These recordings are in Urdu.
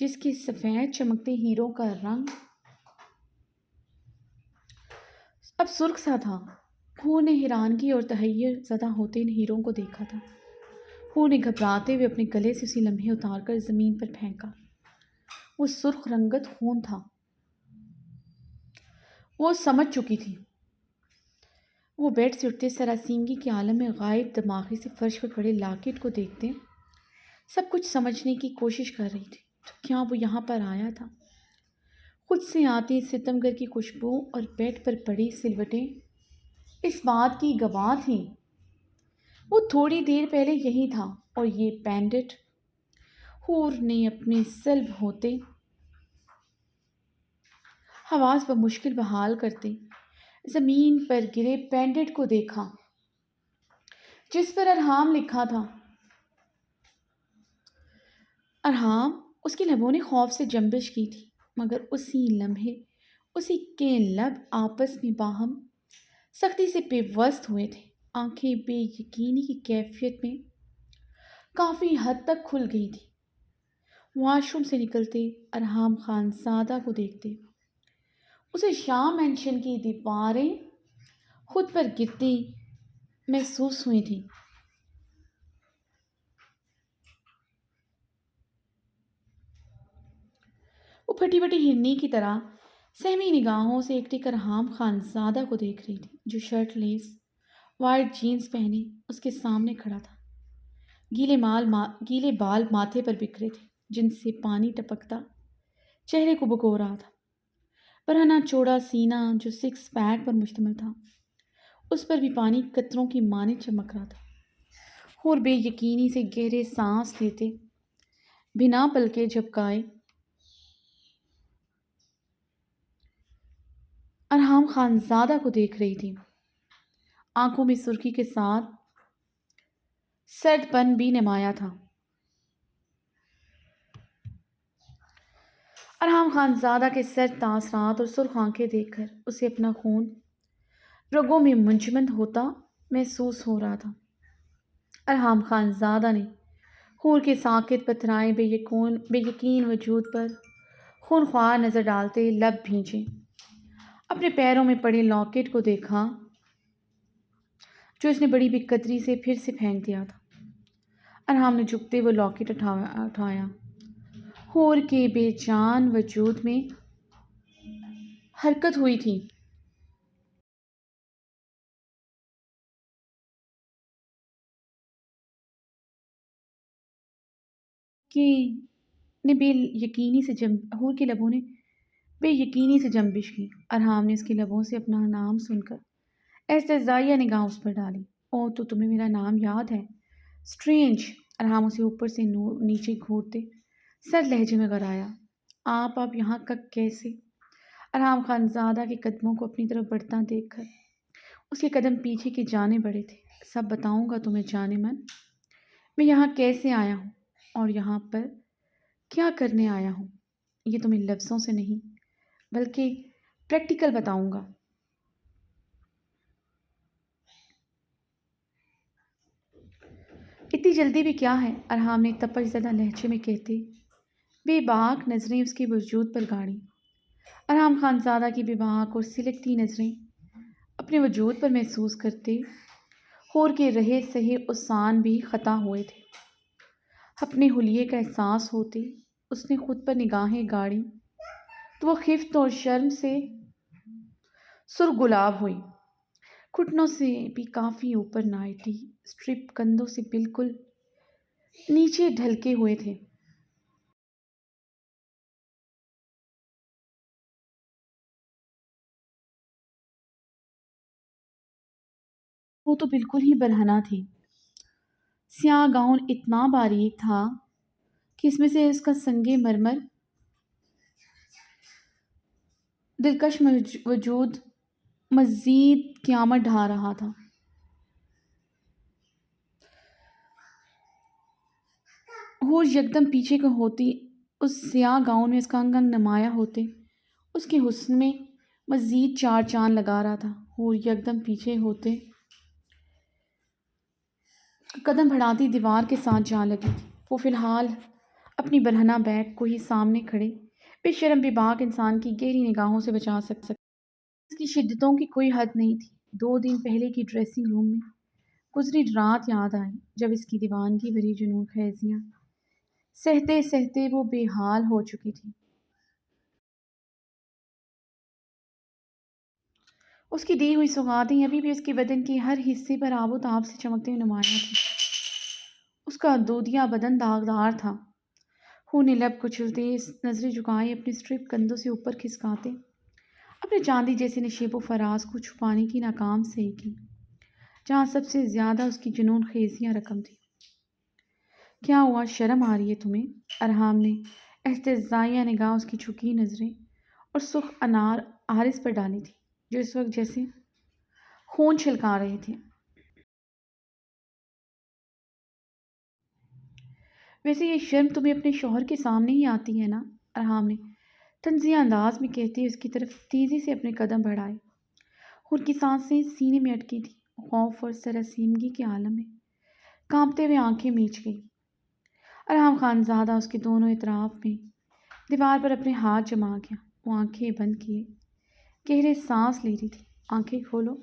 جس کے سفید چمکتے ہیروں کا رنگ اب سرخ سا تھا۔ ہو نے حیرانگی اور تحیر زدہ ہوتے ان ہیروں کو دیکھا تھا۔ ہو نے گھبراتے ہوئے اپنے گلے سے اسی لمحے اتار کر زمین پر پھینکا۔ وہ سرخ رنگت خون تھا۔ وہ سمجھ چکی تھی۔ وہ بیڈ سے اٹھتے سراسیمگی کے عالم میں غائب دماغی سے فرش پر پڑے لاکٹ کو دیکھتے سب کچھ سمجھنے کی کوشش کر رہی تھی۔ تو کیا وہ یہاں پر آیا تھا؟ خود سے آتی ستمگر کی خوشبو اور بیڈ پر پڑی سلوٹیں اس بات کی گواہ تھیں۔ وہ تھوڑی دیر پہلے یہی تھا اور یہ پینڈٹ حور نے اپنے سلب ہوتے حواس بمشکل بحال کرتے زمین پر گرے پینڈٹ کو دیکھا جس پر ارحام لکھا تھا۔ ارحام اس کے لبوں نے خوف سے جنبش کی تھی، مگر اسی لمحے اسی کے لب آپس میں باہم سختی سے پیوست ہوئے تھے۔ آنکھیں بے یقینی کی کیفیت میں کافی حد تک کھل گئی تھی۔ واش روم سے نکلتے ارحام خان زادہ کو دیکھتے اسے شام مینشن کی دیواریں خود پر گرتی محسوس ہوئی تھیں۔ وہ پھٹی پھٹی ہرنی کی طرح سہمی نگاہوں سے ایک ٹک ارحام خان زادہ کو دیکھ رہی تھی، جو شرٹ لیس وائٹ جینز پہنے اس کے سامنے کھڑا تھا۔ گیلے بال ماتھے پر بکھرے تھے جن سے پانی ٹپکتا چہرے کو بھگو رہا تھا۔ برہنہ چوڑا سینہ جو سکس پیک پر مشتمل تھا اس پر بھی پانی قطروں کی مانند چمک رہا تھا۔ اور بے یقینی سے گہرے سانس لیتے بنا پلکیں جھپکائے ارحام خان زادہ کو دیکھ رہی تھی۔ آنکھوں میں سرخی کے ساتھ سرد پن بھی نمایاں تھا۔ ارحام خان زادہ کے سرد تاثرات اور سرخ آنکھیں دیکھ کر اسے اپنا خون رگوں میں منجمد ہوتا محسوس ہو رہا تھا۔ ارحام خان زادہ نے حور کے ساکت پتھرائے بے یقین وجود پر خونخوار نظر ڈالتے لب بھینچے اپنے پیروں میں پڑے لاکٹ کو دیکھا جو اس نے بڑی بے قدری سے پھر سے پھینک دیا تھا۔ ارحام نے جھکتے وہ لاکٹ اٹھایا۔ حور کے بے جان وجود میں حرکت ہوئی تھی۔ حور کے لبوں نے بے یقینی سے جنبش کی۔ ارحام نے اس کے لبوں سے اپنا نام سن کر استہزائیہ نگاہ اس پر ڈالی۔ او تو تمہیں میرا نام یاد ہے؟ اسٹرینج۔ ارحام اسے اوپر سے نیچے گھورتے سرد لہجے میں غرایا۔ آپ یہاں کیسے؟ ارحام خان زادہ کے قدموں کو اپنی طرف بڑھتا دیکھ کر اس کے قدم پیچھے کے جانے بڑھے تھے۔ سب بتاؤں گا تمہیں جانے من، میں یہاں کیسے آیا ہوں اور یہاں پر کیا کرنے آیا ہوں۔ یہ تمہیں لفظوں سے نہیں بلکہ پریکٹیکل بتاؤں گا۔ اتنی جلدی بھی کیا ہے؟ ارحام نے تپش زدہ لہجے میں کہتے بے باک نظریں اس کے وجود پر گاڑی۔ ارحام خان زادہ کی بے باک اور سلکتی نظریں اپنے وجود پر محسوس کرتے حور کے رہے سہے اسان بھی خطا ہوئے تھے۔ اپنے حلیے کا احساس ہوتے اس نے خود پر نگاہیں گاڑی تو وہ خفت اور شرم سے سرخ گلاب ہوئی۔ گھٹنوں سے بھی کافی اوپر نائٹی اسٹرپ کندھوں سے بالکل نیچے ڈھلکے ہوئے تھے۔ وہ تو بالکل ہی برہنہ تھی۔ سیاہ گاؤن اتنا باریک تھا کہ اس میں سے اس کا سنگ مرمر دلکش وجود مزید قیامت ڈھا رہا تھا۔ حور یکدم پیچھے کو ہوتی اس سیاہ گاؤن میں اس کا انگ انگ نمایاں ہوتے اس کے حسن میں مزید چار چاند لگا رہا تھا۔ حور یکدم پیچھے ہوتے قدم بڑھاتی دیوار کے ساتھ جا لگی تھی۔ وہ فی الحال اپنی برہنہ بیگ کو ہی سامنے کھڑے بے شرم بے باک انسان کی گہری نگاہوں سے بچا سکتا۔ اس کی شدتوں کی کوئی حد نہیں تھی۔ 2 دن پہلے کی ڈریسنگ روم میں گزری رات یاد آئی جب اس کی دیوانگی بھری جنون خیزیاں سہتے سہتے وہ بے حال ہو چکی تھی۔ اس کی دی ہوئی سوغاتیں ابھی بھی اس کے بدن کے ہر حصے پر آب و تاب سے چمکتے ہوئے نمایاں تھیں۔ اس کا دودیا بدن داغدار تھا۔ خون نے لب کچلتے نظریں جھکائے اپنے اسٹرپ کندھوں سے اوپر کھسکاتے اپنے چاندی جیسے نشیب و فراز کو چھپانے کی ناکام سعی کی، جہاں سب سے زیادہ اس کی جنون خیزیاں رقم تھی۔ کیا ہوا، شرم آ رہی ہے تمہیں؟ ارحام نے احتجاجیہ نگاہ اس کی جھکی نظریں اور سرخ انار حارث پر ڈالی تھی، جو اس وقت جیسے خون چھلکا رہے تھے۔ ویسے یہ شرم تمہیں اپنے شوہر کے سامنے ہی آتی ہے نا؟ ارحام نے طنزیہ انداز میں کہتے ہوئے اس کی طرف تیزی سے اپنے قدم بڑھائے۔ خود کی سانسیں سینے میں اٹکی تھی، خوف اور سراسیمگی کے عالم میں کانپتے ہوئے آنکھیں میچ گئی۔ ارحام خان زادہ اس کے دونوں اطراف میں دیوار پر اپنے ہاتھ جما گیا۔ وہ آنکھیں بند کیے گہرے سانس لے رہی تھی۔ آنکھیں کھولو۔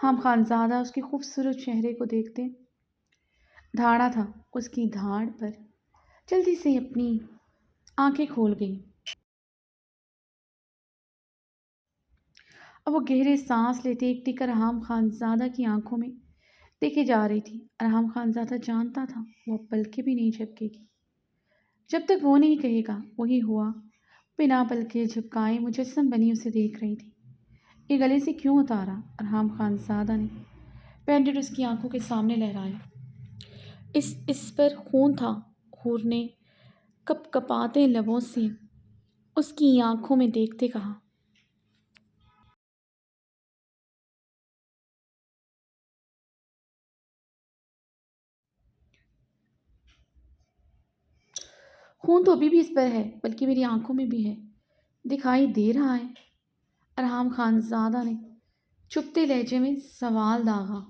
ہم خان زادہ اس کے خوبصورت چہرے کو دیکھتے دھاڑا تھا۔ اس کی دھاڑ پر جلدی سے اپنی آنکھیں کھول گئی۔ اب وہ گہرے سانس لیتے ایک ٹک ارحام خان زادہ کی آنکھوں میں دیکھے جا رہی تھی۔ ارحام خان زادہ جانتا تھا وہ اب پلکیں بھی نہیں جھپکے گی جب تک وہ نہیں کہے گا۔ وہی ہوا، بنا پلکیں جھپکائے مجسم بنی اسے دیکھ رہی تھی۔ یہ گلے سے کیوں اتارا؟ ارحام خان زادہ نے بینڈیڈ اس کی آنکھوں کے سامنے لہرایا۔ اس پر خون تھا۔ حور نے کپ کپاتے لبوں سے اس کی آنکھوں میں دیکھتے کہا۔ خون تو ابھی بھی اس پر ہے، بلکہ میری آنکھوں میں بھی ہے، دکھائی دے رہا ہے؟ ارحام خان زادہ نے چپتے لہجے میں سوال داغا۔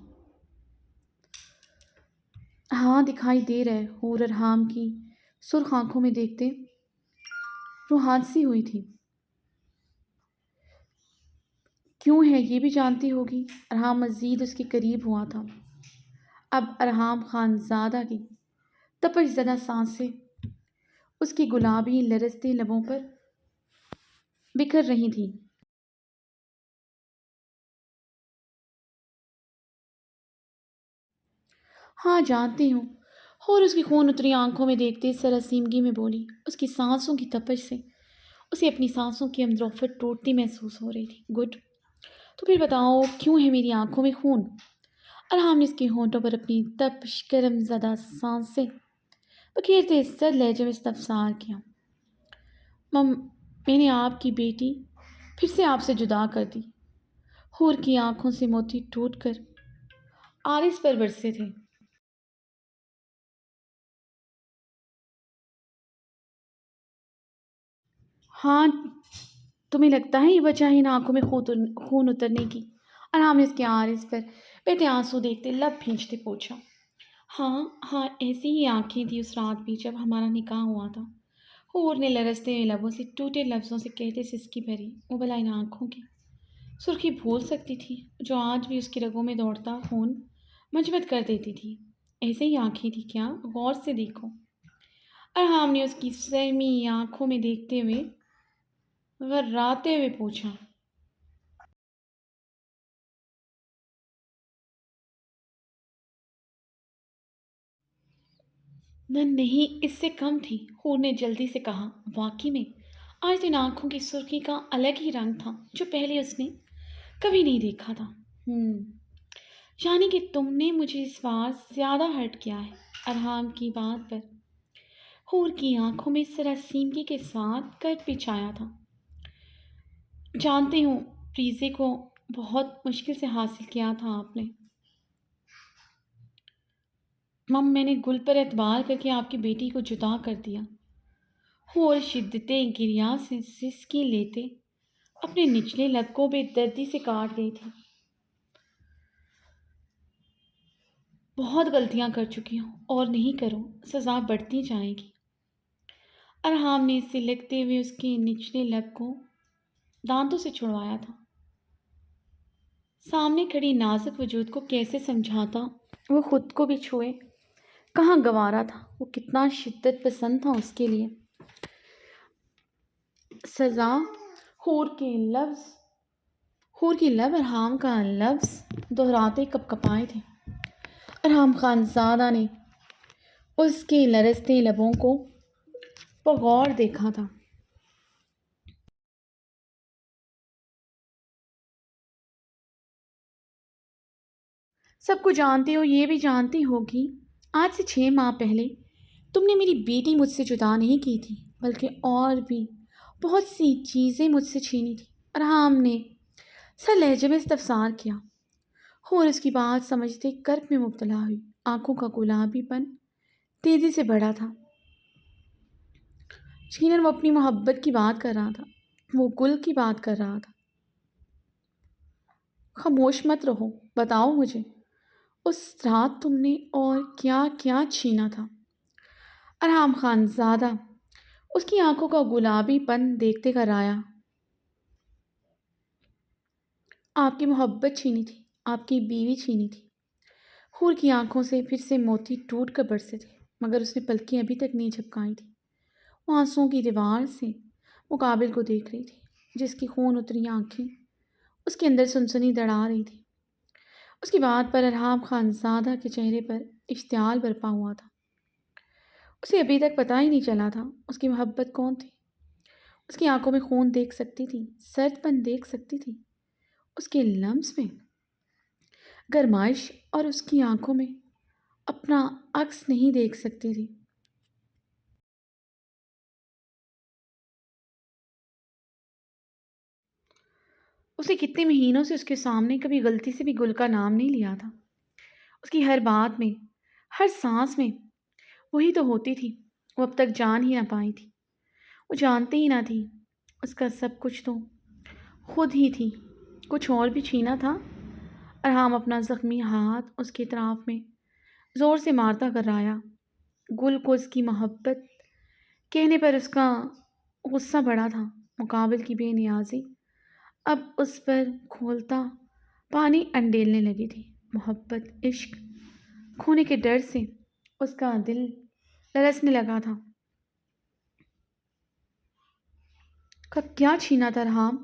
ہاں دکھائی دے رہا ہے۔ حور ارحام کی سرخ آنکھوں میں دیکھتے روحان سی ہوئی تھی۔ کیوں ہے یہ بھی جانتی ہوگی؟ ارحام مزید اس کے قریب ہوا تھا۔ اب ارحام خان زادہ کی تپش زدہ سانسیں اس کی گلابی لرزتے لبوں پر بکھر رہی تھیں۔ ہاں جانتی ہوں۔ اور اس کی خون اتری آنکھوں میں دیکھتے سراسیمگی میں بولی۔ اس کی سانسوں کی تپش سے اسے اپنی سانسوں کی اندروفت ٹوٹتی محسوس ہو رہی تھی۔ گڈ، تو پھر بتاؤ کیوں ہے میری آنکھوں میں خون؟ ارحام نے اس کے ہونٹوں پر اپنی تپش گرم زدہ سانسیں بکھیرتے سر لہجے میں استفسار کیا۔ مم میں نے آپ کی بیٹی پھر سے آپ سے جدا کر دی۔ حور کی آنکھوں سے موتی ٹوٹ کر آرس پر برسے تھے۔ ہاں تمہیں لگتا ہے یہ وجہ ہے ان آنکھوں میں خون اترنے کی؟ ارحام نے اس کے آرس پر بہتے آنسو دیکھتے لب بھینچتے پوچھا۔ ہاں ہاں ایسی ہی آنکھیں تھی اس رات بھی جب ہمارا نکاح ہوا تھا۔ حور نے لرزتے ہوئے لبوں سے ٹوٹے لفظوں سے کہتے سسکی بھری۔ وہ بھلا ان آنکھوں کی سرخی بھول سکتی تھی جو آج بھی اس کی رگوں میں دوڑتا خون مجمد کر دیتی تھی؟ ایسے ہی آنکھیں تھی کیا؟ غور سے دیکھو۔ ارحام نے اس کی سہمی آنکھوں میں دیکھتے ہوئے غراتے ہوئے پوچھا۔ نہ نہیں، اس سے کم تھی، حور نے جلدی سے کہا۔ واقعی میں آج تو ان آنکھوں کی سرخی کا الگ ہی رنگ تھا جو پہلے اس نے کبھی نہیں دیکھا تھا۔ یعنی کہ تم نے مجھے اس بار زیادہ ہرٹ کیا ہے؟ ارحام کی بات پر حور کی آنکھوں میں سراسیمگی کے ساتھ کٹ بھی چھایا تھا۔ جانتی ہوں فریزے کو بہت مشکل سے حاصل کیا تھا آپ نے۔ مم میں نے گل پر اعتبار کر کے آپ کی بیٹی کو جدا کر دیا۔ اور شدت گریا سے سسکی لیتے اپنے نچلے لب کو بے دردی سے کاٹ گئی تھی۔ بہت غلطیاں کر چکی ہوں اور نہیں کروں، سزا بڑھتی جائے گی۔ ارحام نے اسے لگتے ہوئے اس کے نچلے لب کو دانتوں سے چھڑوایا تھا۔ سامنے کھڑی نازک وجود کو کیسے سمجھاتا وہ خود کو بھی چھوئے؟ کہاں گوارا تھا؟ وہ کتنا شدت پسند تھا اس کے لیے۔ سزا، ہور کے لفظ، ہور کی لب ارحام کا لفظ دہراتے کپ کپائے تھے۔ ارحام خان زادہ نے اس کے لرزتے لبوں کو بغور دیکھا تھا۔ سب کو جانتے ہو، یہ بھی جانتی ہوگی، آج سے 6 ماہ پہلے تم نے میری بیٹی مجھ سے جدا نہیں کی تھی، بلکہ اور بھی بہت سی چیزیں مجھ سے چھینی تھی۔ ارحام نے سر لہجے میں استفسار کیا۔ اور اس کی بات سمجھتے کرب میں مبتلا ہوئی۔ آنکھوں کا گلابی پن تیزی سے بڑھا تھا۔ یقیناً وہ اپنی محبت کی بات کر رہا تھا، وہ گل کی بات کر رہا تھا۔ خاموش مت رہو، بتاؤ مجھے، اس رات تم نے اور کیا کیا چھینا تھا؟ ارحام خان زادہ اس کی آنکھوں کا گلابی پن دیکھتے کر آیا۔ آپ کی محبت چھینی تھی، آپ کی بیوی چھینی تھی۔ حور کی آنکھوں سے پھر سے موتی ٹوٹ کر برسے تھے، مگر اس نے پلکیں ابھی تک نہیں جھپکائی تھی۔ وہ آنسوؤں کی دیوار سے مقابل کو دیکھ رہی تھی، جس کی خون اتری آنکھیں اس کے اندر سنسنی دڑا رہی تھی۔ اس کی بات پر ارحام خان زادہ کے چہرے پر اشتعال برپا ہوا تھا۔ اسے ابھی تک پتہ ہی نہیں چلا تھا اس کی محبت کون تھی۔ اس کی آنکھوں میں خون دیکھ سکتی تھی، سرد پن دیکھ سکتی تھی، اس کے لمس میں گرمائش، اور اس کی آنکھوں میں اپنا عکس نہیں دیکھ سکتی تھی۔ اسے کتنے مہینوں سے اس کے سامنے کبھی غلطی سے بھی گل کا نام نہیں لیا تھا۔ اس کی ہر بات میں، ہر سانس میں وہی تو ہوتی تھی، وہ اب تک جان ہی نہ پائی تھی۔ وہ جانتی ہی نہ تھی اس کا سب کچھ تو خود ہی تھی۔ کچھ اور بھی چھینا تھا۔ ارحام اپنا زخمی ہاتھ اس کے اطراف میں زور سے مارتا کر آیا۔ گل کو اس کی محبت کہنے پر اس کا غصہ بڑھا تھا۔ مقابل کی بے نیازی اب اس پر کھولتا پانی انڈیلنے لگی تھی۔ محبت، عشق کھونے کے ڈر سے اس کا دل لرزنے لگا تھا۔ کیا چھینا تھا ارحام؟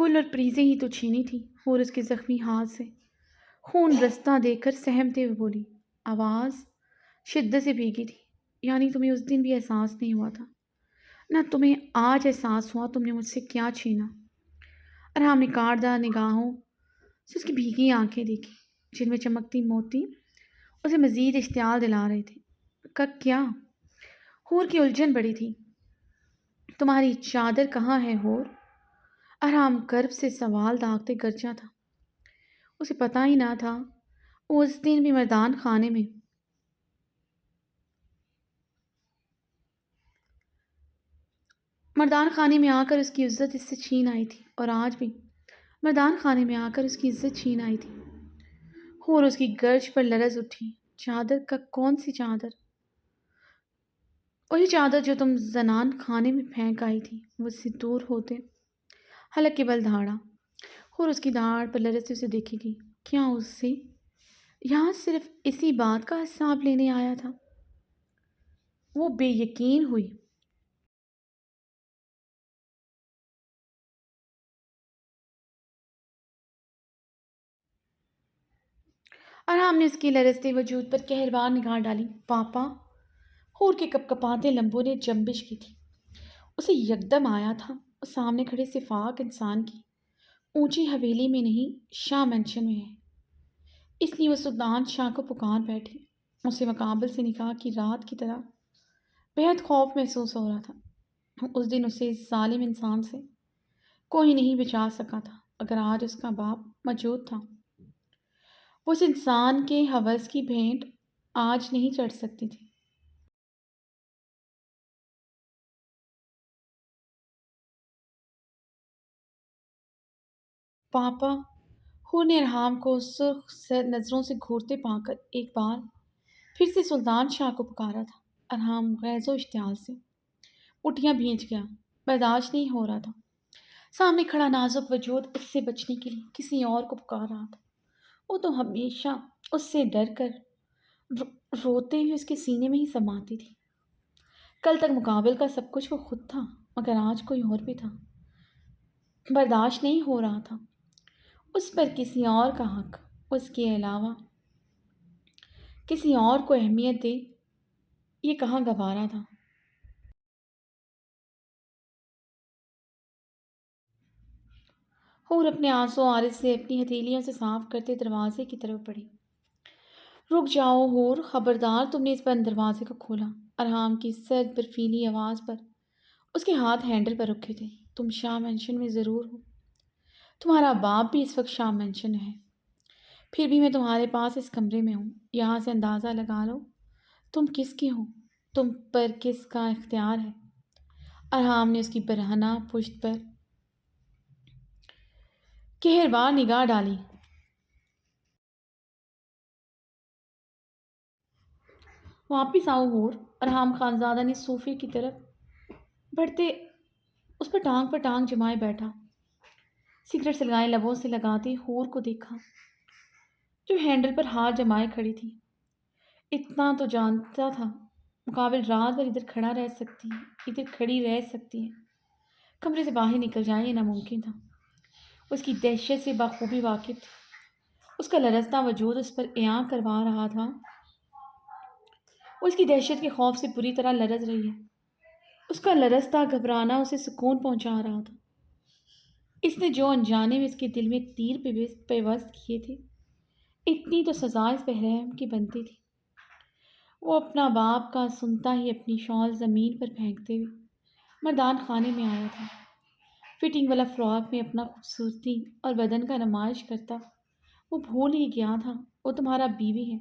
گل اور پریزیں ہی تو چھینی تھی۔ اور اس کے زخمی ہاتھ سے خون رستہ دے کر سہمتے ہوئے بولی، آواز شدت سے بھیگی تھی۔ یعنی تمہیں اس دن بھی احساس نہیں ہوا تھا، نہ تمہیں آج احساس ہوا تم نے مجھ سے کیا چھینا؟ ارحام نے کاٹدار نگاہوں سے اس کی بھیگی آنکھیں دیکھی، جن میں چمکتی موتی اسے مزید اشتعال دلا رہے تھے۔ کیا؟ حور کی الجھن بڑی تھی۔ تمہاری چادر کہاں ہے حور؟ ارحام کرب سے سوال داغتے گرجا تھا۔ اسے پتہ ہی نہ تھا وہ اس دن بھی مردان خانے میں آ کر اس کی عزت اس سے چھین آئی تھی، اور آج بھی مردان خانے میں آ کر اس کی عزت چھین آئی تھی۔ اور اس کی گرج پر لرز اٹھی۔ چادر کا کون سی چادر؟ وہی چادر جو تم زنان خانے میں پھینک آئی تھی۔ وہ اس سے دور ہوتے حلق کے بل دھاڑا، اور اس کی داڑھ پر لرزتے اسے دیکھے گی۔ کیا اسے یہاں صرف اسی بات کا حساب لینے آیا تھا؟ وہ بے یقین ہوئی۔ ارحام نے اس کے لرزتے وجود پر قہربار نگاہ ڈالی۔ پاپا! حور کے کپ کپاتے لمبوں نے جنبش کی تھی۔ اسے یکدم آیا تھا وہ سامنے کھڑے سفاک انسان کی اونچی حویلی میں نہیں، شاہ مینشن میں ہے۔ اس لیے وہ سلطان شاہ کو پکار بیٹھی۔ اسے مقابل سے نکاح کی رات کی طرح بہت خوف محسوس ہو رہا تھا۔ اس دن اسے اس ظالم انسان سے کوئی نہیں بچا سکا تھا۔ اگر آج اس کا باپ موجود تھا، وہ اس انسان کے ہوس کی بھینٹ آج نہیں چڑھ سکتی تھی۔ پاپا! حور نے ارحام کو سرخ نظروں سے گھورتے پا کر ایک بار پھر سے سلطان شاہ کو پکارا تھا۔ ارحام غیظ و اشتعال سے اٹھیاں بھیج گیا، برداشت نہیں ہو رہا تھا۔ سامنے کھڑا نازک وجود اس سے بچنے کے لیے کسی اور کو پکار رہا تھا۔ وہ تو ہمیشہ اس سے ڈر کر روتے ہوئے اس کے سینے میں ہی سماتی تھی۔ کل تک مقابل کا سب کچھ وہ خود تھا، مگر آج کوئی اور بھی تھا۔ برداشت نہیں ہو رہا تھا۔ اس پر کسی اور کا حق، اس کے علاوہ کسی اور کو اہمیت دے، یہ کہاں گوارا تھا۔ اور اپنے آنسو آرس سے اپنی ہتھیلیوں سے صاف کرتے دروازے کی طرف بڑھی۔ رک جاؤ ہور، خبردار، تم نے اس بند دروازے کو کھولا۔ ارحام کی سرد برفیلی آواز پر اس کے ہاتھ ہینڈل پر رکھے تھے۔ تم شاہ مینشن میں ضرور ہو، تمہارا باپ بھی اس وقت شاہ مینشن ہے، پھر بھی میں تمہارے پاس اس کمرے میں ہوں۔ یہاں سے اندازہ لگا لو تم کس کی ہو، تم پر کس کا اختیار ہے۔ ارحام نے اس کی برہنہ پشت پر قہربار نگاہ ڈالی۔ واپس آؤ ہور، ارحام خانزادہ نے صوفے کی طرف بڑھتے اس پر ٹانگ جمائے بیٹھا۔ سگریٹ سلگائے لبوں سے لگاتے ہور کو دیکھا جو ہینڈل پر ہاتھ جمائے کھڑی تھی۔ اتنا تو جانتا تھا مقابل رات بھر ادھر کھڑا رہ سکتی ہے، ادھر کھڑی رہ سکتی ہے، کمرے سے باہر نکل جائے یہ ناممکن تھا۔ اس کی دہشت سے بخوبی واقف تھی۔ اس کا لرزتا وجود اس پر عیاں کروا رہا تھا۔ وہ اس کی دہشت کے خوف سے بری طرح لرز رہی ہے۔ اس کا لرزتا گھبرانا اسے سکون پہنچا رہا تھا۔ اس نے جو انجانے میں اس کے دل میں تیر پیوست کیے تھے، اتنی تو سزا اس بہرحم کی بنتی تھی۔ وہ اپنا باپ کا سنتا ہی اپنی شال زمین پر پھینکتے ہوئے مردان خانے میں آیا تھا۔ فٹنگ والا فراک میں اپنا خوبصورتی اور بدن کا نمائش کرتا وہ بھول ہی گیا تھا وہ تمہارا بیوی ہے،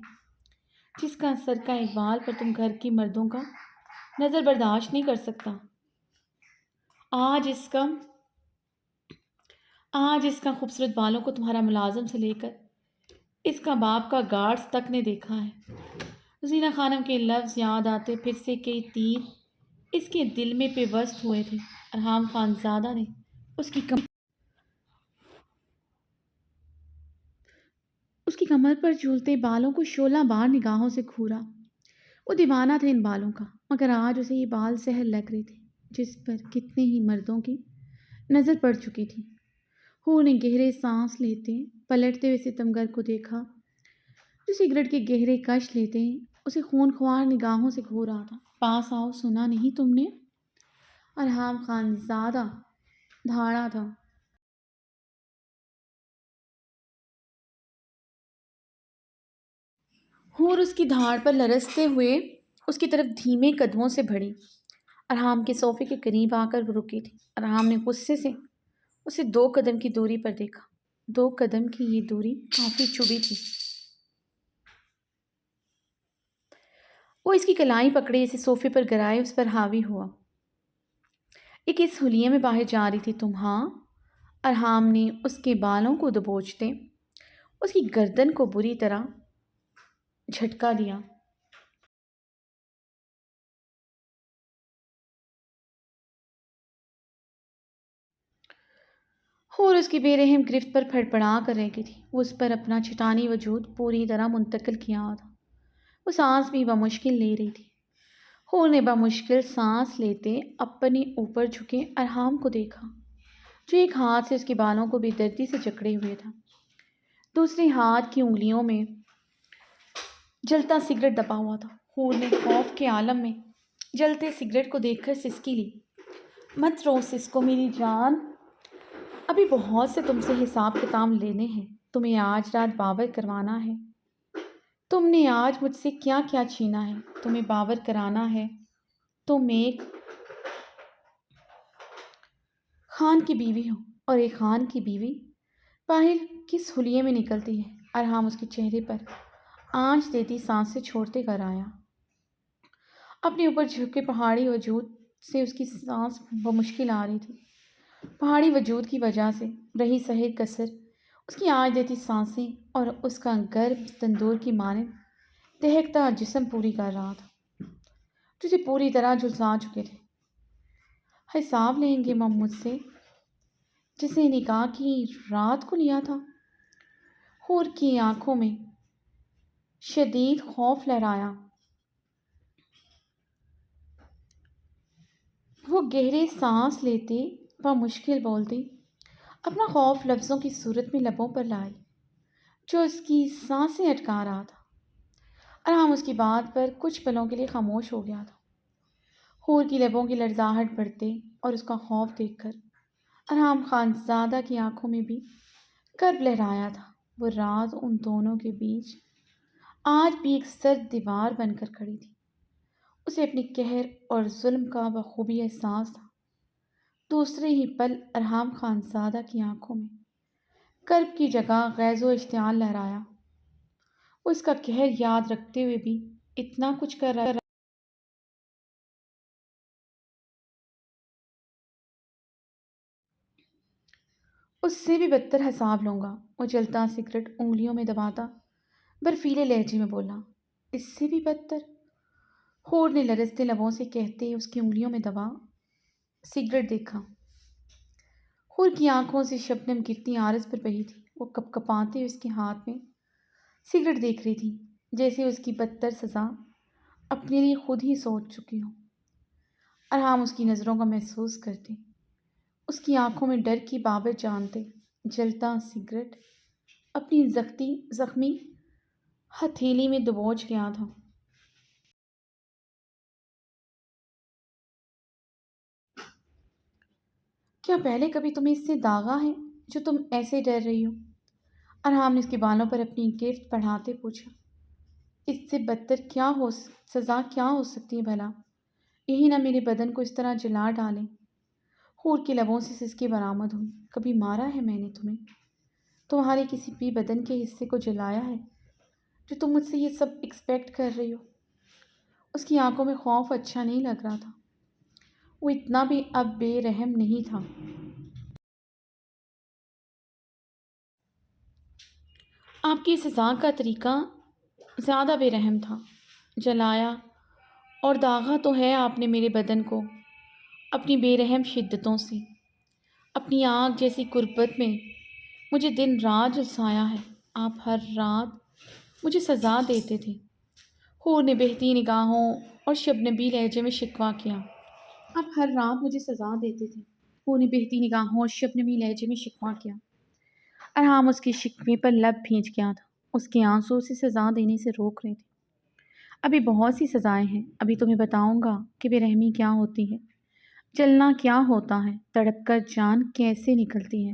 جس کا سر کا اقبال پر تم گھر کی مردوں کا نظر برداشت نہیں کر سکتا۔ آج اس کا خوبصورت بالوں کو تمہارا ملازم سے لے کر اس کا باپ کا گارڈز تک نے دیکھا ہے۔ زینہ خانم کے لفظ یاد آتے پھر سے کئی تیر اس کے دل میں پیوست ہوئے تھے۔ ارحام خانزادہ نے اس کی کمر پر جھولتے بالوں کو شعلہ بار نگاہوں سے گھورا۔ وہ دیوانہ تھا ان بالوں کا، مگر آج اسے یہ بال زہر لگ رہے تھے جس پر کتنے ہی مردوں کی نظر پڑ چکی تھی۔ ہور نے گہرے سانس لیتے پلٹتے ہوئے ستمگر کو دیکھا جو سگریٹ کے گہرے کش لیتے اسے خونخوار نگاہوں سے گھور رہا تھا۔ پاس آؤ، سنا نہیں تم نے؟ ارحام خانزادہ دھاڑا تھا۔ ہور اس کی دھاڑ پر لرزتے ہوئے اس کی طرف دھیمے قدموں سے بڑھی۔ ارحام کے صوفے کے قریب آ کر وہ رکی تھی۔ ارحام نے غصے سے اسے 2 قدم کی دوری پر دیکھا۔ 2 قدم کی یہ دوری کافی چبھی تھی۔ وہ اس کی کلائی پکڑے اسے صوفے پر گرائے اس پر حاوی ہوا۔ ایک اس حلیے میں باہر جا رہی تھی تم؟ ہاں۔ ارحام نے اس کے بالوں کو دبوچتے اس کی گردن کو بری طرح جھٹکا دیا۔ اور اس کی بے رحم گرفت پر پھڑپڑا کر رہ گئی تھی۔ وہ اس پر اپنا چٹانی وجود پوری طرح منتقل کیا ہوا تھا۔ وہ سانس بھی بمشکل لے رہی تھی۔ ہور نے بمشکل سانس لیتے اپنے اوپر جھکے ارحام کو دیکھا جو ایک ہاتھ سے اس کے بالوں کو بے دردی سے جکڑے ہوئے تھا، دوسرے ہاتھ کی انگلیوں میں جلتا سگریٹ دبا ہوا تھا۔ ہور نے خوف کے عالم میں جلتے سگریٹ کو دیکھ کر سسکی لی۔ مت رو سسکو میری جان، ابھی بہت سے تم سے حساب کتاب لینے ہیں۔ تمہیں آج رات باور کروانا ہے تم نے آج مجھ سے کیا کیا چھینا ہے۔ تمہیں باور کرانا ہے تم ایک خان کی بیوی ہو، اور ایک خان کی بیوی باہر کس حلیے میں نکلتی ہے۔ ارحام اس کے چہرے پر آنچ دیتی سانسیں چھوڑتے کر آیا۔ اپنے اوپر جھکے پہاڑی وجود سے اس کی سانس بمشکل آ رہی تھی۔ پہاڑی وجود کی وجہ سے رہی سحر کثر اس کی آنچ دیتی سانسیں اور اس کا گرم تندور کی مانند دہکتا جسم پوری کر رہا تھا، جسے پوری طرح جھلسا چکے تھے۔ حساب لیں گے مم مجھ سے جس نے نکاح کی رات کو لیا تھا؟ حور کی آنکھوں میں شدید خوف لہرایا۔ وہ گہرے سانس لیتے و مشکل بولتی اپنا خوف لفظوں کی صورت میں لبوں پر لائی جو اس کی سانسیں اٹکا رہا تھا۔ ارحم اس کی بات پر کچھ پلوں کے لیے خاموش ہو گیا تھا۔ حور کی لبوں کی لرزاہٹ بڑھتے اور اس کا خوف دیکھ کر ارحم خانزادہ کی آنکھوں میں بھی کرب لہرایا تھا۔ وہ رات ان دونوں کے بیچ آج بھی ایک سرد دیوار بن کر کھڑی تھی۔ اسے اپنے قہر اور ظلم کا بخوبی احساس تھا۔ دوسرے ہی پل ارحم خانزادہ کی آنکھوں میں کرب کی جگہ غیظ و اشتعال لہرایا۔ وہ اس کا قہر یاد رکھتے ہوئے بھی اتنا کچھ کر رہا اس سے بھی بدتر حساب لوں گا۔ وہ جلتا سگریٹ انگلیوں میں دباتا برفیلے لہجے میں بولا۔ اس سے بھی بدتر؟ حور نے لرزتے لبوں سے کہتے اس کی انگلیوں میں دبا سگریٹ دیکھا۔ حور کی آنکھوں سے شبنم گرتی عارض پر بہی تھی۔ وہ کپ کپاتے اس کے ہاتھ میں سگریٹ دیکھ رہی تھی جیسے اس کی بدتر سزا اپنے لیے خود ہی سوچ چکی ہو۔ ارحم اس کی نظروں کا محسوس کرتے، اس کی آنکھوں میں ڈر کی بابت جانتے جلتا سگریٹ اپنی زخمی ہتھیلی میں دبوچ گیا تھا۔ کیا پہلے کبھی تمہیں اس سے داغا ہے جو تم ایسے ڈر رہی ہو؟ ارحم نے اس کے بالوں پر اپنی گرفت بڑھاتے پوچھا۔ اس سے بدتر سزا کیا ہو سکتی ہے بھلا؟ یہی نہ میرے بدن کو اس طرح جلا ڈالیں۔ حور کے لبوں سے سسکی برآمد ہوئی۔ کبھی مارا ہے میں نے تمہیں؟ تمہارے کسی بھی بدن کے حصے کو جلایا ہے جو تم مجھ سے یہ سب ایکسپیکٹ کر رہی ہو؟ اس کی آنکھوں میں خوف اچھا نہیں لگ رہا تھا۔ وہ اتنا بھی اب بے رحم نہیں تھا۔ آپ کی سزا کا طریقہ زیادہ بے رحم تھا۔ جلایا اور داغا تو ہے آپ نے میرے بدن کو اپنی بے رحم شدتوں سے۔ اپنی آگ جیسی قربت میں مجھے دن رات جلسایا ہے۔ آپ ہر رات مجھے سزا دیتے تھے۔ حور نے بہتی نگاہوں اور شبنبی لہجے میں شکوہ کیا۔ آپ ہر رات مجھے سزا دیتے تھے۔ حور نے بہتی نگاہوں اور شبنمی لہجے میں شکوہ کیا۔ ارحم اس کی شکوے پر لب بھیج گیا تھا۔ اس کے آنسو اسے سزا دینے سے روک رہے تھے۔ ابھی بہت سی سزائیں ہیں۔ ابھی تمہیں بتاؤں گا کہ بے رحمی کیا ہوتی ہے، جلنا کیا ہوتا ہے، تڑپ کر جان کیسے نکلتی ہے۔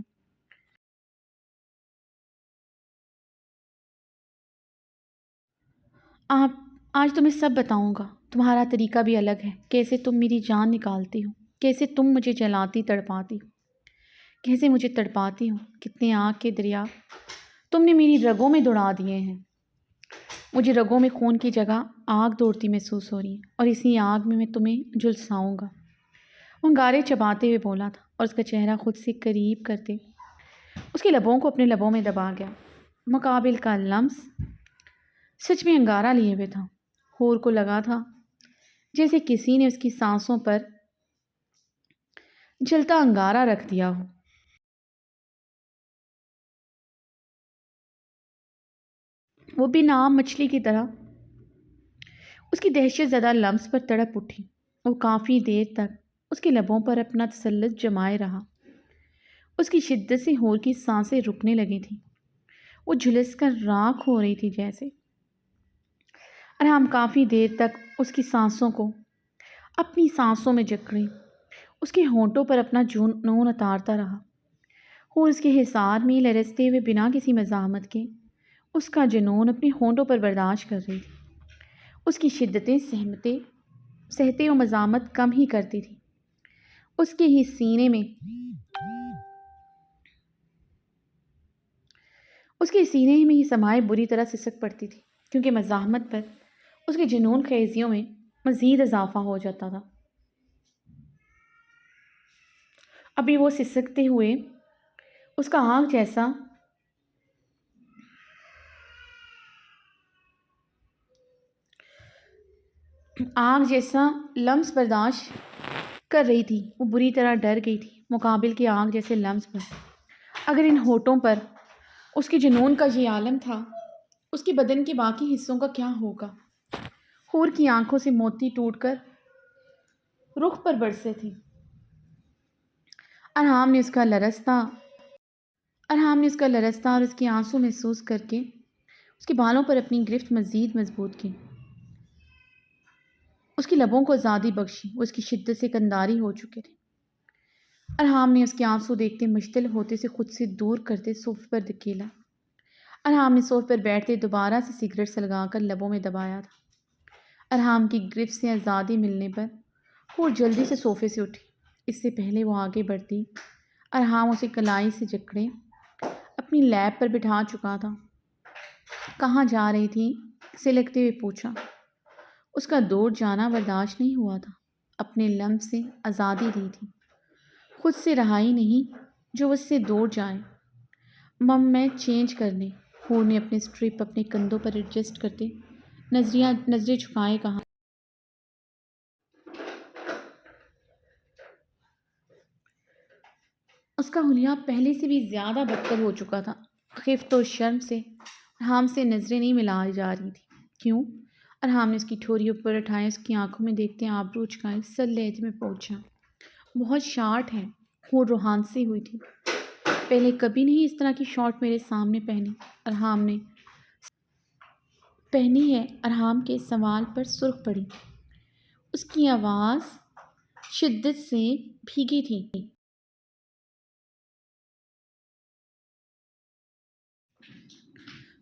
آپ آج تمہیں سب بتاؤں گا۔ تمہارا طریقہ بھی الگ ہے، کیسے تم میری جان نکالتی ہو، کیسے تم مجھے جلاتی تڑپاتی ہو، کیسے مجھے تڑپاتی ہو۔ کتنے آگ کے دریا تم نے میری رگوں میں دوڑا دیے ہیں۔ مجھے رگوں میں خون کی جگہ آگ دوڑتی محسوس ہو رہی ہے اور اسی آگ میں تمہیں جھلساؤں گا۔ وہ انگارے چباتے ہوئے بولا تھا اور اس کا چہرہ خود سے قریب کرتے اس کے لبوں کو اپنے لبوں میں دبا گیا۔ مقابل کا لمس سچ میں انگارہ لیے ہوئے تھا۔ حور کو لگا تھا جیسے کسی نے اس کی سانسوں پر جلتا انگارہ رکھ دیا ہو۔ وہ بھی نام مچھلی کی طرح اس کی دہشت زدہ لمس پر تڑپ اٹھی۔ وہ کافی دیر تک اس کے لبوں پر اپنا تسلط جمائے رہا۔ اس کی شدت سے حور کی سانسیں رکنے لگی تھیں۔ وہ جھلس کر راکھ ہو رہی تھی جیسے۔ ارحم کافی دیر تک اس کی سانسوں کو اپنی سانسوں میں جکڑے اس کے ہونٹوں پر اپنا جنون اتارتا رہا۔ حور اس کے حصار میں لرزتے ہوئے بنا کسی مزاحمت کے اس کا جنون اپنے ہونٹوں پر برداشت کر رہی تھی۔ اس کی شدتیں سہتے و مزاحمت کم ہی کرتی تھی۔ اس کے سینے میں ہی سمائے بری طرح سسک پڑتی تھی کیونکہ مزاحمت پر اس کے جنون خیزیوں میں مزید اضافہ ہو جاتا تھا۔ ابھی وہ سسکتے ہوئے اس کا آگ جیسا لمس برداشت کر رہی تھی۔ وہ بری طرح ڈر گئی تھی مقابل کی آنکھ جیسے لمس پر۔ اگر ان ہونٹوں پر اس کے جنون کا یہ عالم تھا، اس کے بدن کے باقی حصوں کا کیا ہوگا؟ حور کی آنکھوں سے موتی ٹوٹ کر رخ پر برسے تھے۔ ارحام نے اس کا لرزتا اور اس کے آنسو محسوس کر کے اس کے بالوں پر اپنی گرفت مزید مضبوط کی۔ اس کے لبوں کو آزادی بخشی۔ وہ اس کی شدت سے کنداری ہو چکے تھے۔ ارحام نے اس کے آنسو دیکھتے مشتعل ہوتے سے خود سے دور کرتے صوفے پر دھکیلا۔ ارحام نے صوفے پر بیٹھتے دوبارہ سے سگریٹ سلگا کر لبوں میں دبایا تھا۔ ارحام کی گرفت سے آزادی ملنے پر وہ جلدی سے صوفے سے اٹھی۔ اس سے پہلے وہ آگے بڑھتی، ارحام اسے کلائی سے جکڑے اپنی لیب پر بٹھا چکا تھا۔ کہاں جا رہی تھی؟ سلگتے ہوئے پوچھا۔ اس کا دور جانا برداشت نہیں ہوا تھا۔ اپنے لمب سے آزادی دی تھی، خود سے رہائی نہیں جو اس سے دور جائے۔ مم میں چینج کرنے، حور نے اپنے سٹرپ اپنے کندھوں پر ایڈجسٹ کرتے نظریں جھکائے کہا۔ اس کا حلیہ پہلے سے بھی زیادہ بدتر ہو چکا تھا۔ خفت و شرم سے ارحام سے نظریں نہیں ملائی جا رہی تھی۔ کیوں؟ ارحام نے اس کی ٹھوری اوپر اٹھائے، اس کی آنکھوں میں دیکھتے آبرو اچکائے سر لہجے میں پوچھا۔ بہت شارٹ ہے۔ حور روحان سی ہوئی تھی۔ پہلے کبھی نہیں اس طرح کی شارٹ میرے سامنے پہنی۔ ارحام نے پہنی ہے؟ ارحام کے سوال پر سرخ پڑی۔ اس کی آواز شدت سے بھیگی تھی۔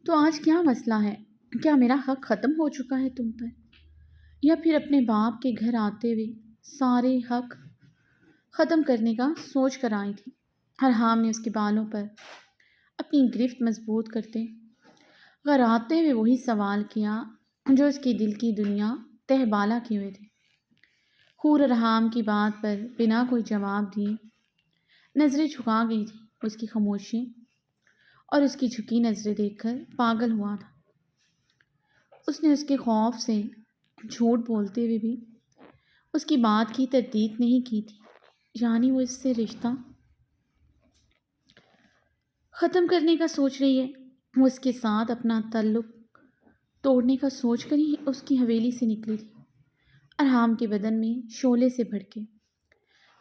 تو آج کیا مسئلہ ہے؟ کیا میرا حق ختم ہو چکا ہے تم پر؟ یا پھر اپنے باپ کے گھر آتے ہوئے سارے حق ختم کرنے کا سوچ کر آئی تھی؟ ارحام نے اس کے بالوں پر اپنی گرفت مضبوط کرتے غراتے ہوئے وہی سوال کیا جو اس کے دل کی دنیا تہ بالا کیے ہوئے تھے۔ حور ارحام کی بات پر بنا کوئی جواب دیے نظریں جھکا گئی تھی۔ اس کی خاموشی اور اس کی جھکی نظریں دیکھ کر پاگل ہوا تھا۔ اس نے اس کے خوف سے جھوٹ بولتے ہوئے بھی اس کی بات کی تردید نہیں کی تھی، یعنی وہ اس سے رشتہ ختم کرنے کا سوچ رہی ہے۔ وہ اس کے ساتھ اپنا تعلق توڑنے کا سوچ کر ہی اس کی حویلی سے نکلی تھی۔ ارحام کے بدن میں شعلے سے بھڑکے۔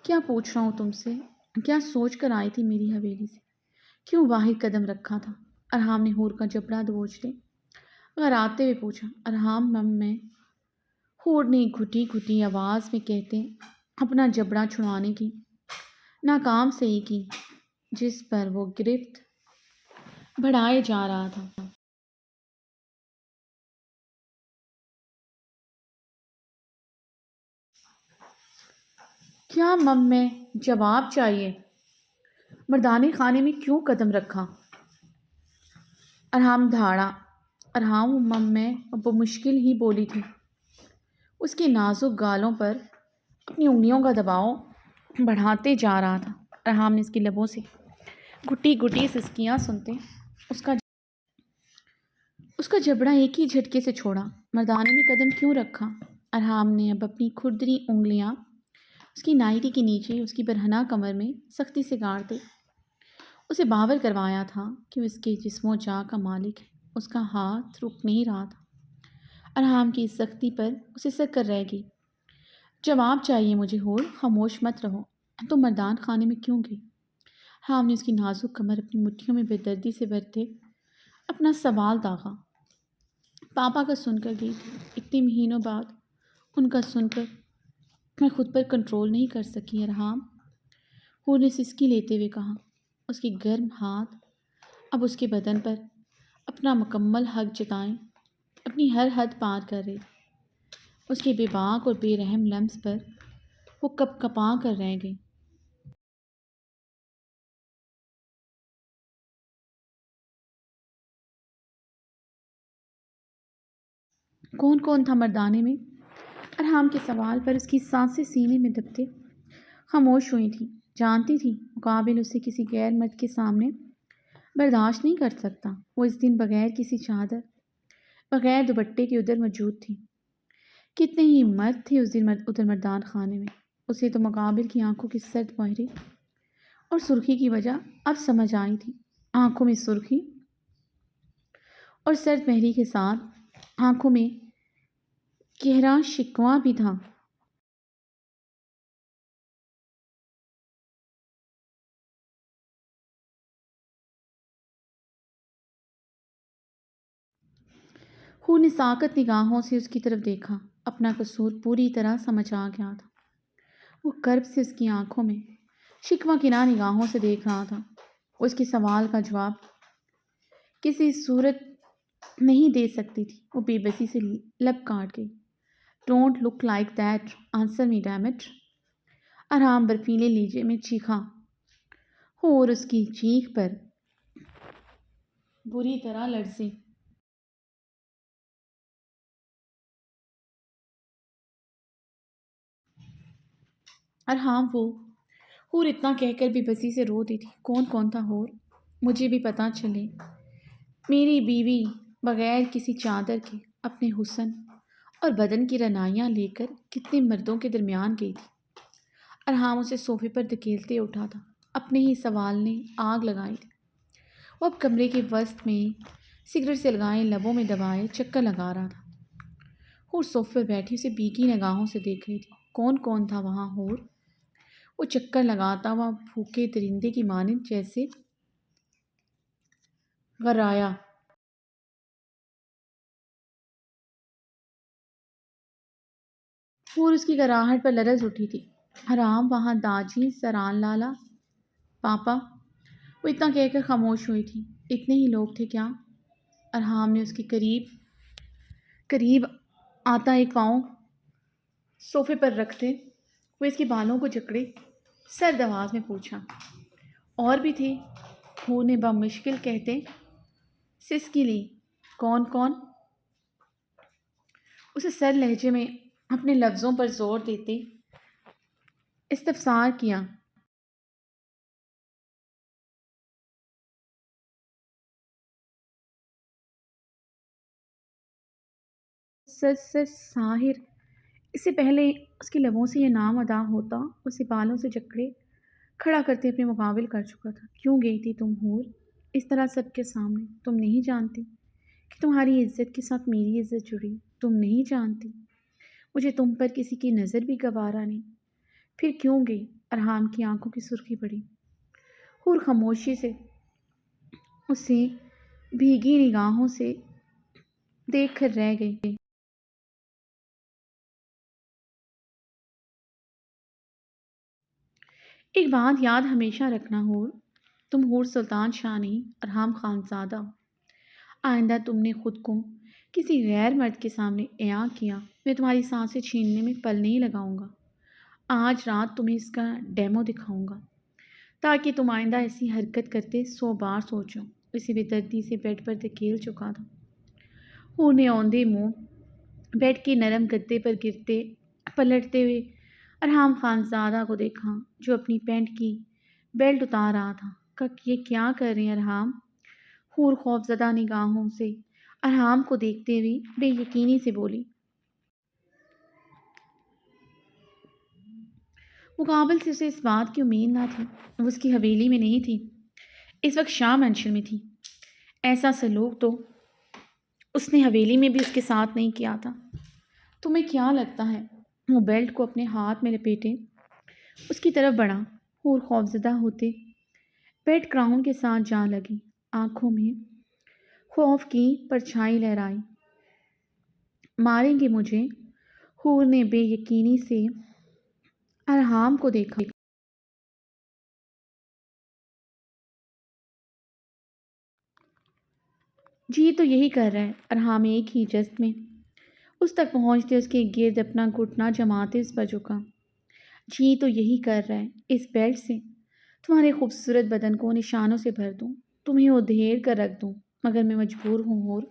کیا پوچھ رہا ہوں تم سے؟ کیا سوچ کر آئی تھی میری حویلی سے؟ کیوں واحد قدم رکھا تھا؟ ارحام نے حور کا جبڑا دبوچتے غراتے ہوئے پوچھا۔ ارحام مم میں، حور نے گھٹی گھٹی آواز میں کہتے اپنا جبڑا چھڑانے کی ناکام سعی کی جس پر وہ گرفت بڑھائے جا رہا تھا۔ کیا مم میں؟ جواب چاہیے۔ مردانے خانے میں کیوں قدم رکھا؟ ارحام دھاڑا۔ ارحام مم میں بمشکل ہی بولی تھی۔ اس کے نازک گالوں پر اپنی انگلیوں کا دباؤ بڑھاتے جا رہا تھا۔ ارحام نے اس کے لبوں سے گھٹی گھٹی سسکیاں سنتے اس کا جبڑا ایک ہی جھٹکے سے چھوڑا۔ مردانے میں قدم کیوں رکھا؟ ارحام نے اب اپنی کھردری انگلیاں اس کی نائٹی کے نیچے اس کی برہنہ کمر میں سختی سے گاڑتے اسے باور کروایا تھا کہ وہ اس کے جسم و جاں کا مالک ہے۔ اس کا ہاتھ رک نہیں رہا تھا۔ ارحام کی اس سختی پر اسے سر کر رہ گئی۔ جواب چاہیے مجھے حور، خاموش مت رہو۔ تم مردان خانے میں کیوں گئی؟ ارحام نے اس کی نازک کمر اپنی مٹھیوں میں بے دردی سے بھرتے اپنا سوال داغا۔ پاپا کا سن کر گئی تھی، اتنے مہینوں بعد ان کا سن کر میں خود پر کنٹرول نہیں کر سکی۔ ارحام، حور نے سسکی لیتے ہوئے کہا۔ اس کے گرم ہاتھ اب اس کے بدن پر اپنا مکمل حق جتائیں اپنی ہر حد پار کر رہے تھے۔ اس کے بے باک اور بے رحم لمس پر وہ کپ کپا کر رہ گئی۔ کون کون تھا مردانے میں؟ ارحام کے سوال پر اس کی سانسیں سینے میں دبتے خاموش ہوئی تھیں۔ جانتی تھی مقابل اسے کسی غیر مرد کے سامنے برداشت نہیں کر سکتا۔ وہ اس دن بغیر کسی چادر، بغیر دوپٹے کے ادھر موجود تھی۔ کتنے ہی مرد تھے اس دن ادھر مردان خانے میں۔ اسے تو مقابل کی آنکھوں کی سرد مہری اور سرخی کی وجہ اب سمجھ آئی تھی۔ آنکھوں میں سرخی اور سرد مہری کے ساتھ آنکھوں میں گہرا شکوہ بھی تھا۔ حور نے ساکت نگاہوں سے اس کی طرف دیکھا۔ اپنا قصور پوری طرح سمجھ آ گیا تھا۔ وہ کرب سے اس کی آنکھوں میں شکوہ کناں نگاہوں سے دیکھ رہا تھا۔ اس کے سوال کا جواب کسی صورت نہیں دے سکتی تھی۔ وہ بے بسی سے لب کاٹ گئی۔ Don't look like that, answer me damn it. Arham برفیلے لہجے میں چیخا۔ اور اس کی چیخ پر بری طرح لرزی۔ ارحام وہ حور اتنا کہہ کر بھی بسی سے رو دی تھی۔ کون کون تھا حور؟ مجھے بھی پتہ چلے۔ میری بیوی بغیر کسی چادر کے اپنے حسن اور بدن کی رعنائیاں لے کر کتنے مردوں کے درمیان گئی تھی۔ ارحام اسے صوفے پر دھکیلتے اٹھا تھا۔ اپنے ہی سوال نے آگ لگائی تھی۔ وہ اب کمرے کے وسط میں سگریٹ سے لگائے لبوں میں دبائے چکر لگا رہا تھا۔ حور صوفے پر بیٹھی اسے بیکی نگاہوں سے دیکھ رہی تھی۔ کون کون تھا وہاں حور؟ وہ چکر لگاتا ہوا بھوکے درندے کی مانند جیسے غرایا۔ حور اس کی گراہٹ پر لرز اٹھی تھی۔ حرام وہاں داجی سران لالا پاپا۔ وہ اتنا کہہ کر خاموش ہوئی تھی۔ اتنے ہی لوگ تھے کیا؟ ارحام نے اس کے قریب آتا ایک پاؤں صوفے پر رکھتے وہ اس کے بالوں کو جکڑے سرد آواز میں پوچھا۔ اور بھی تھے؟ حور نے بمشکل کہتے سسکی لی۔ کون کون؟ اسے سر لہجے میں اپنے لفظوں پر زور دیتے استفسار کیا۔ ساحر۔ اس سے پہلے اس کے لبوں سے یہ نام ادا ہوتا اسے بالوں سے جکڑے کھڑا کرتے اپنے مقابل کر چکا تھا۔ کیوں گئی تھی تم حور اس طرح سب کے سامنے؟ تم نہیں جانتی کہ تمہاری عزت کے ساتھ میری عزت جڑی؟ تم نہیں جانتی مجھے تم پر کسی کی نظر بھی گوارا نہیں؟ پھر کیوں گئی؟ ارحام کی آنکھوں کی سرخی بڑھی۔ حور خاموشی سے اسے بھیگی نگاہوں سے دیکھ کر رہ گئی۔ ایک بات یاد ہمیشہ رکھنا حور، تم حور سلطان شاہ نہیں، ارحام خانزادہ ہو۔ آئندہ تم نے خود کو کسی غیر مرد کے سامنے عیاں کیا، میں تمہاری سانسیں چھیننے میں پل نہیں لگاؤں گا۔ آج رات تمہیں اس کا ڈیمو دکھاؤں گا تاکہ تم آئندہ ایسی حرکت کرتے 100 بار سوچو۔ اسے بے دردی سے بیڈ پر دھکیل چکا تھا۔ حور نے اوندے منہ بیڈ کے نرم گدے پر گرتے پلٹتے ہوئے ارحام خانزادہ کو دیکھا جو اپنی پینٹ کی بیلٹ اتار رہا تھا۔ یہ کیا کر رہے ہیں ارحام؟ حور خوفزدہ نگاہوں سے ارحام کو دیکھتے ہوئے بے یقینی سے بولی۔ مقابل سے اسے اس بات کی امید نہ تھی۔ وہ اس کی حویلی میں نہیں تھی، اس وقت شاہ مینشن میں تھی۔ ایسا سلوک تو اس نے حویلی میں بھی اس کے ساتھ نہیں کیا تھا۔ تمہیں کیا لگتا ہے؟ وہ بیلٹ کو اپنے ہاتھ میں لپیٹے اس کی طرف بڑھا۔ حور خوفزدہ ہوتے بیڈ کراؤن کے ساتھ جا لگی، آنکھوں میں خوف کی پرچھائی لہرائی۔ ماریں گے مجھے؟ حور نے بے یقینی سے ارحام کو دیکھا۔ جی تو یہی کر رہا ہے۔ ارحام ایک ہی جست میں اس تک پہنچتے اس کے گرد اپنا گھٹنا جماتے اس پر جھکا۔ جی تو یہی کر رہا ہے۔ اس بیلٹ سے تمہارے خوبصورت بدن کو نشانوں سے بھر دوں، تمہیں ادھیڑ کر رکھ دوں، مگر میں مجبور ہوں حور،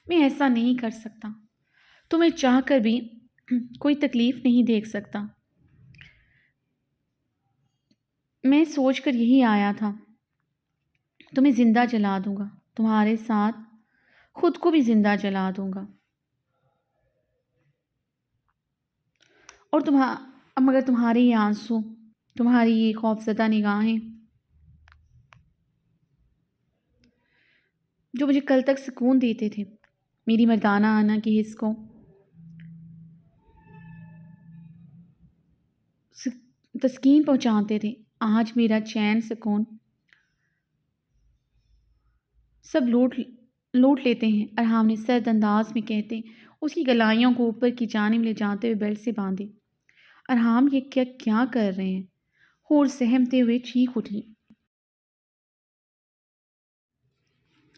میں ایسا نہیں کر سکتا۔ تمہیں چاہ کر بھی کوئی تکلیف نہیں دیکھ سکتا۔ میں سوچ کر یہی آیا تھا، تمہیں زندہ جلا دوں گا، تمہارے ساتھ خود کو بھی زندہ جلا دوں گا اور مگر تمہارے یہ آنسو، تمہاری یہ خوفزدہ نگاہیں جو مجھے کل تک سکون دیتے تھے، میری مردانہ آنا کی حس کو تسکین پہنچاتے تھے، آج میرا چین سکون سب لوٹ لیتے ہیں۔ ارحام نے سرد انداز میں کہتے اس کی گلائیوں کو اوپر کی جانب لے جاتے ہوئے بیلٹ سے باندھے۔ ارحام یہ کیا کر رہے ہیں؟ حور سہمتے ہوئے چیخ اٹھی۔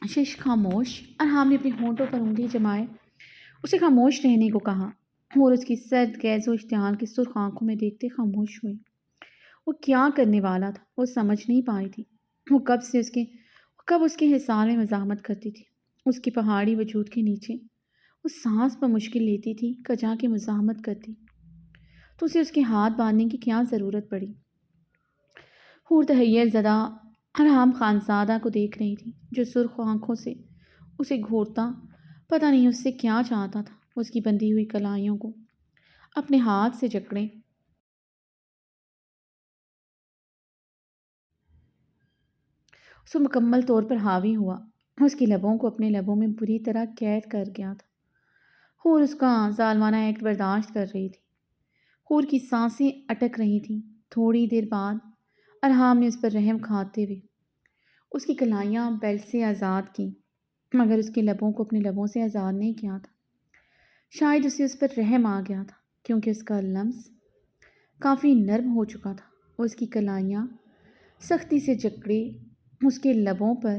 شش خاموش۔ ارحام نے اپنے ہونٹوں پر انگلی جمائے اسے خاموش رہنے کو کہا۔ حور اس کی سرد گیز و اشتعال کی سرخ آنکھوں میں دیکھتے خاموش ہوئی۔ وہ کیا کرنے والا تھا وہ سمجھ نہیں پائی تھی۔ وہ کب اس کے حصار میں مزاحمت کرتی تھی، اس کے پہاڑی وجود کے نیچے وہ سانس پر مشکل لیتی تھی، کجا کے مزاحمت کرتی تو اسے اس کے ہاتھ باندھنے کی کیا ضرورت پڑی۔ حور تحیر زدہ ارحام خانزادہ کو دیکھ رہی تھی جو سرخ آنکھوں سے اسے گھورتا، پتہ نہیں اس سے کیا چاہتا تھا۔ اس کی بندھی ہوئی کلائیوں کو اپنے ہاتھ سے جکڑے اسے مکمل طور پر حاوی ہوا، اس کی لبوں کو اپنے لبوں میں بری طرح قید کر گیا تھا۔ حور اس کا ظالمانہ ایکٹ برداشت کر رہی تھی۔ حور کی سانسیں اٹک رہی تھیں۔ تھوڑی دیر بعد ارحام نے اس پر رحم کھاتے ہوئے اس کی کلائیاں بیلٹ سے آزاد کی، مگر اس کے لبوں کو اپنے لبوں سے آزاد نہیں کیا تھا۔ شاید اسے اس پر رحم آ گیا تھا کیونکہ اس کا لمس کافی نرم ہو چکا تھا۔ اس کی کلائیاں سختی سے جکڑے اس کے لبوں پر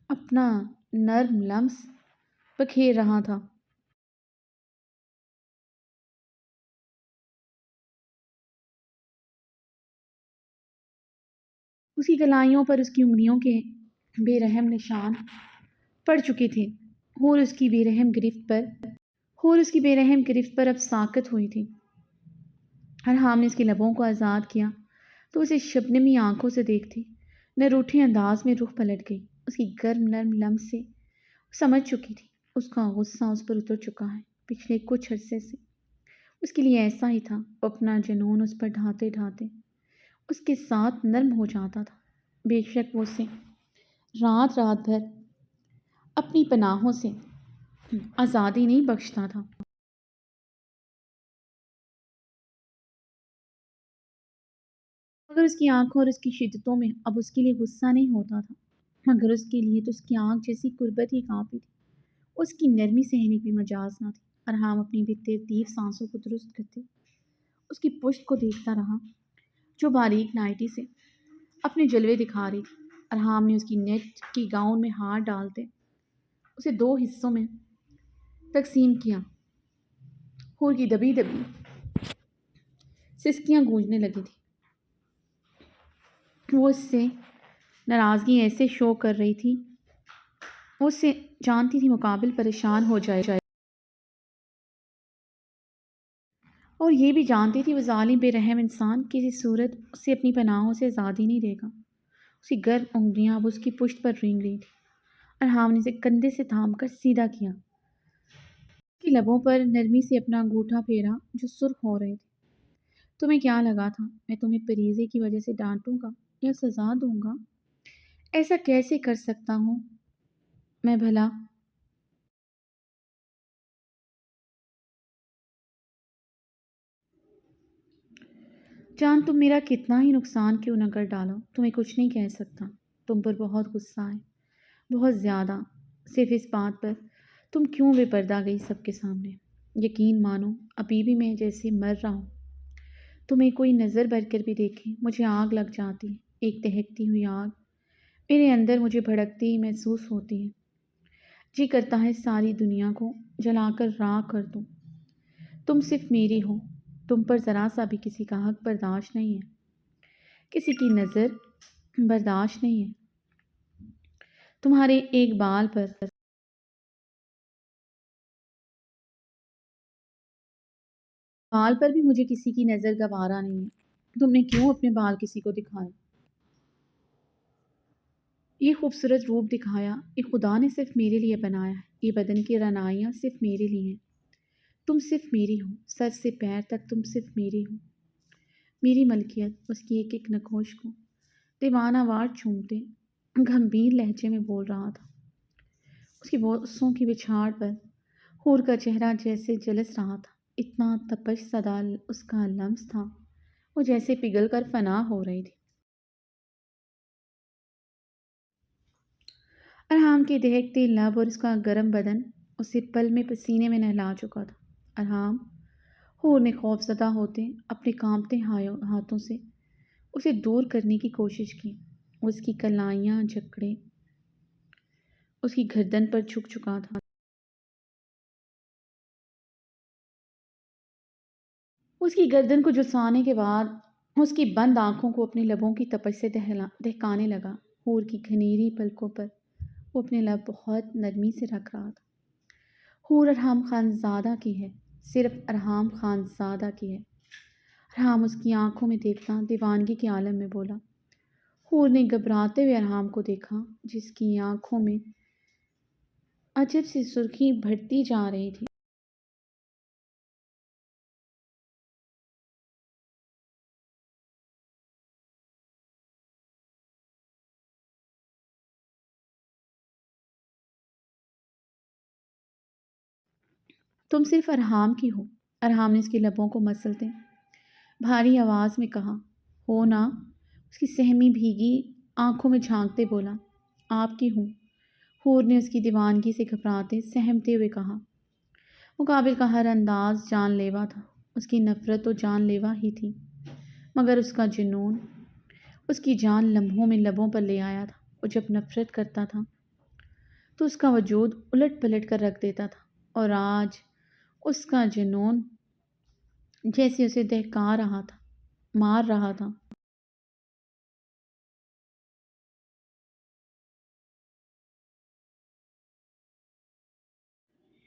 اپنا نرم لمس بکھیر رہا تھا۔ اس کی کلائیوں پر اس کی انگلیوں کے بے رحم نشان پڑ چکے تھے۔ حور اس کی بے رحم گرفت پر اب ساکت ہوئی تھی۔ ارحام نے اس کے لبوں کو آزاد کیا تو اسے شبنمی آنکھوں سے دیکھتی نہ روٹھے انداز میں رخ پلٹ گئی۔ اس کی گرم نرم لمس سے سمجھ چکی تھی اس کا غصہ اس پر اتر چکا ہے۔ پچھلے کچھ عرصے سے اس کے لیے ایسا ہی تھا۔ وہ اپنا جنون اس پر ڈھاتے ڈھاتے اس کے ساتھ نرم ہو جاتا تھا۔ بے شک وہ اسے رات بھر اپنی پناہوں سے آزادی نہیں بخشتا تھا۔ مگر اس کی آنکھوں اور اس کی شدتوں میں اب اس کے لیے غصہ نہیں ہوتا تھا، مگر اس کے لیے تو اس کی آنکھ جیسی قربت ہی کافی تھی۔ اس کی نرمی سہنے کی مجاز نہ تھی۔ ارحام اپنی بے ترتیب سانسوں کو درست کرتے اس کی پشت کو دیکھتا رہا جو باریک نائٹی سے اپنے جلوے دکھا رہی تھی۔ ارحام نے اس کی نیٹ کی گاؤن میں ہاتھ ڈالتے اسے دو حصوں میں تقسیم کیا۔ حور کی دبی سسکیاں گونجنے لگی تھی۔ وہ اس سے ناراضگی ایسے شو کر رہی تھی، وہ اس سے جانتی تھی مقابل پریشان ہو جائے اور یہ بھی جانتی تھی وہ ظالم بے رحم انسان کسی صورت اسے اپنی پناہوں سے آزادی نہیں دے گا۔ اس کی گرم انگلیاں اب اس کی پشت پر رینگ رہی تھی۔ ارحام نے اسے کندھے سے تھام کر سیدھا کیا، اس کی لبوں پر نرمی سے اپنا انگوٹھا پھیرا جو سرخ ہو رہے تھے۔ تمہیں کیا لگا تھا میں تمہیں پریزے کی وجہ سے ڈانٹوں گا یا سزا دوں گا؟ ایسا کیسے کر سکتا ہوں میں بھلا؟ جان تم میرا کتنا ہی نقصان کیوں نہ کر ڈالو، تمہیں کچھ نہیں کہہ سکتا۔ تم پر بہت غصہ ہے، بہت زیادہ، صرف اس بات پر تم کیوں بے پردہ گئی سب کے سامنے۔ یقین مانو ابھی بھی میں جیسے مر رہا ہوں، تمہیں کوئی نظر بھر کر بھی دیکھے مجھے آگ لگ جاتی ہے، ایک دہکتی ہوئی آگ میرے اندر مجھے بھڑکتی ہی محسوس ہوتی ہے۔ جی کرتا ہے ساری دنیا کو جلا کر راکھ کر دوں۔ تم صرف میری ہو، تم پر ذرا سا بھی کسی کا حق برداشت نہیں ہے، کسی کی نظر برداشت نہیں ہے۔ تمہارے ایک بال پر بھی مجھے کسی کی نظر گوارا نہیں ہے۔ تم نے کیوں اپنے بال کسی کو دکھائے؟ یہ خوبصورت روپ دکھایا، یہ خدا نے صرف میرے لیے بنایا ہے، یہ بدن کی رعنائیاں صرف میرے لیے ہیں۔ تم صرف میری ہو، سر سے پیر تک تم صرف میری ہو۔ میری ملکیت اس کی ایک ایک نقوش کو دیوانہ وار چومتے گمبھیر لہجے میں بول رہا تھا۔ اس کی بوسوں کی بچھاڑ پر حور کا چہرہ جیسے جلس رہا تھا، اتنا تپش صدا اس کا لمس تھا، وہ جیسے پگھل کر فنا ہو رہی تھی۔ ارحام کے دہکتے لب اور اس کا گرم بدن اسے پل میں پسینے میں نہلا چکا تھا۔ ارحام، حور نے خوف زدہ ہوتے اپنے کانپتے ہاتھوں سے اسے دور کرنے کی کوشش کی۔ اس کی کلائیاں جکڑے اس کی گردن پر جھک چکا تھا۔ اس کی گردن کو جھلسانے کے بعد اس کی بند آنکھوں کو اپنے لبوں کی تپش سے دہکانے لگا۔ حور کی گھنیری پلکوں پر وہ اپنے لب بہت نرمی سے رکھ رہا تھا۔ حور ارحام خانزادہ کی ہے، صرف ارحام خانزادہ کی ہے۔ ارحام اس کی آنکھوں میں دیکھتا دیوانگی کے عالم میں بولا۔ حور نے گھبراتے ہوئے ارحام کو دیکھا، جس کی آنکھوں میں عجب سی سرخی بڑھتی جا رہی تھی۔ تم صرف ارحام کی ہو، ارحام نے اس کے لبوں کو مسلتے بھاری آواز میں کہا۔ ہو نا؟ اس کی سہمی بھیگی آنکھوں میں جھانکتے بولا۔ آپ کی ہوں، حور نے اس کی دیوانگی سے گھبراتے سہمتے ہوئے کہا۔ مقابل کا ہر انداز جان لیوا تھا، اس کی نفرت تو جان لیوا ہی تھی، مگر اس کا جنون اس کی جان لمحوں میں لبوں پر لے آیا تھا۔ وہ جب نفرت کرتا تھا تو اس کا وجود الٹ پلٹ کر رکھ دیتا تھا، اور آج اس کا جنون جیسے اسے دہکا رہا تھا، مار رہا تھا۔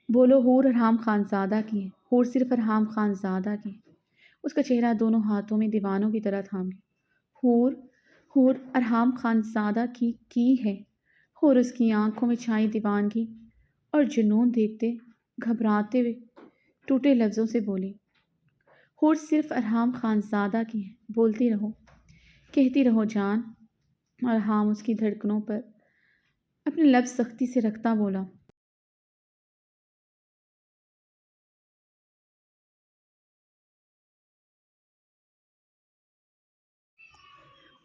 بولو، حور ارحام خانزادہ کی ہے، حور صرف ارحام خانزادہ کی ہے۔ اس کا چہرہ دونوں ہاتھوں میں دیوانوں کی طرح تھام گیا۔ حور، حور ارحام خانزادہ کی ہے۔ حور اس کی آنکھوں میں چھائی دیوانگی اور جنون دیکھتے گھبراتے ہوئے ٹوٹے لفظوں سے بولی۔ حور صرف ارحام خانزادہ کی ہے، بولتی رہو، کہتی رہو جان۔ ارحام اس کی دھڑکنوں پر اپنے لب سختی سے رکھتا بولا۔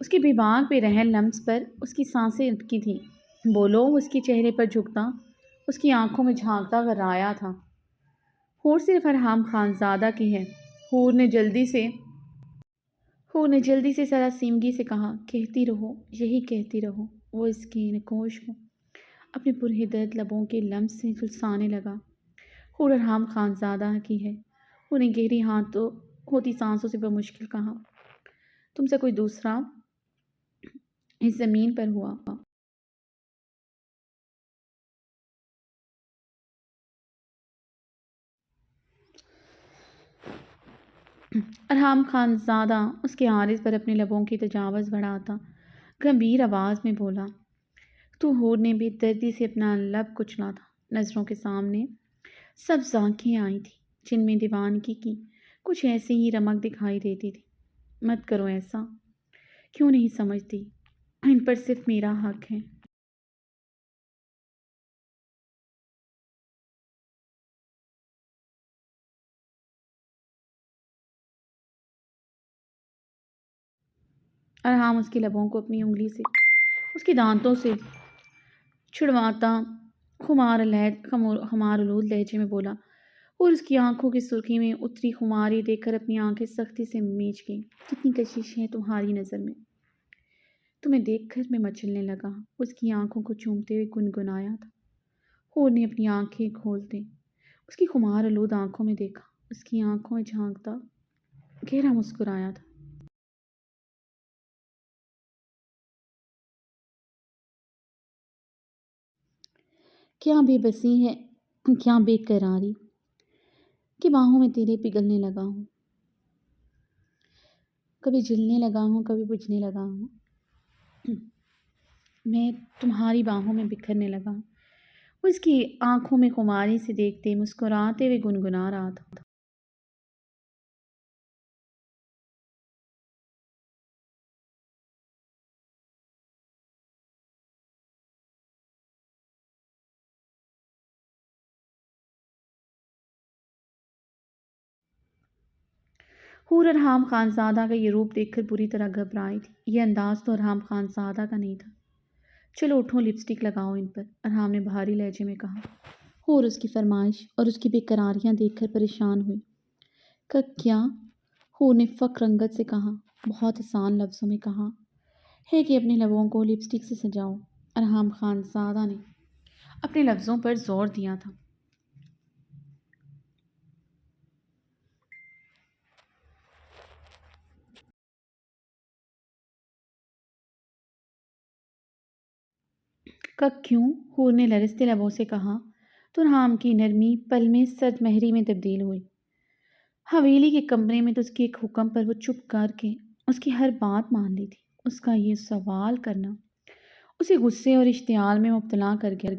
اس کی بیباک بے رحم لمس پر اس کی سانسیں اٹکی تھیں۔ بولو، اس کے چہرے پر جھکتا، اس کی آنکھوں میں جھانکتا غرایا تھا۔ حور صرف ارحام خانزادہ کی ہے، حور نے جلدی سے سراسیمگی سے کہا۔ کہتی رہو، یہی کہتی رہو۔ وہ اس کی نکوش کو اپنے پرہدرد لبوں کے لمس سے جھلسانے لگا۔ حور ارحام خانزادہ کی ہے۔ حور نے گہری ہوتی سانسوں سے بمشکل کہا۔ تم سے کوئی دوسرا اس زمین پر ہوا۔ ارحام خانزادہ اس کے عارض پر اپنے لبوں کی تجاوز بڑھاتا گمبھیر آواز میں بولا۔ تو حور نے بے دردی سے اپنا لب کچلا تھا۔ نظروں کے سامنے سبز آنکھیں آئی تھیں، جن میں دیوانگی کی کچھ ایسی ہی رمق دکھائی دیتی تھی۔ مت کرو ایسا، کیوں نہیں سمجھتی؟ ان پر صرف میرا حق ہے۔ ارحام اس کے لبوں کو اپنی انگلی سے اس کے دانتوں سے چھڑواتا خمار آلود لہجے میں بولا، اور اس کی آنکھوں کی سرخی میں اتری خماری دیکھ کر اپنی آنکھیں سختی سے میچ گئی۔ کتنی کشش ہے تمہاری نظر میں، تمہیں دیکھ کر میں مچلنے لگا۔ اس کی آنکھوں کو چومتے ہوئے گنگنایا تھا۔ حور نے اپنی آنکھیں کھولتے اس کی خمار آلود آنکھوں میں دیکھا، اس کی آنکھوں میں جھانکتا گہرا مسکرایا تھا۔ کیا بے بسی ہے، کیا بے قراری، کہ باہوں میں تیرے پگھلنے لگا ہوں، کبھی جلنے لگا ہوں، کبھی بجھنے لگا ہوں، میں تمہاری باہوں میں بکھرنے لگا ہوں۔ وہ اس کی آنکھوں میں خماری سے دیکھتے مسکراتے ہوئے گنگنا رہا تھا۔ حور ارحام خانزادہ کا یہ روپ دیکھ کر بری طرح گھبرائی تھی۔ یہ انداز تو ارحام خانزادہ کا نہیں تھا۔ چلو اٹھو، لپسٹک لگاؤ ان پر، ارحام نے بھاری لہجے میں کہا۔ حور اس کی فرمائش اور اس کی بے قراریاں دیکھ کر پریشان ہوئی۔ کیا؟ حور نے فخر رنگت سے کہا، بہت آسان لفظوں میں کہا ہے کہ اپنے لبوں کو لپسٹک سے سجاؤ۔ ارحام خانزادہ نے اپنے لفظوں پر زور دیا تھا۔ کیوں؟ حور نے لرزتے لبوں سے کہا تو ارحام کی نرمی پل میں سرد مہری میں تبدیل ہوئی۔ حویلی کے کمرے میں تو اس کے ایک حکم پر وہ چپ کر کے اس کی ہر بات مان لی تھی۔ اس کا یہ سوال کرنا اسے غصے اور اشتعال میں مبتلا کر گیا۔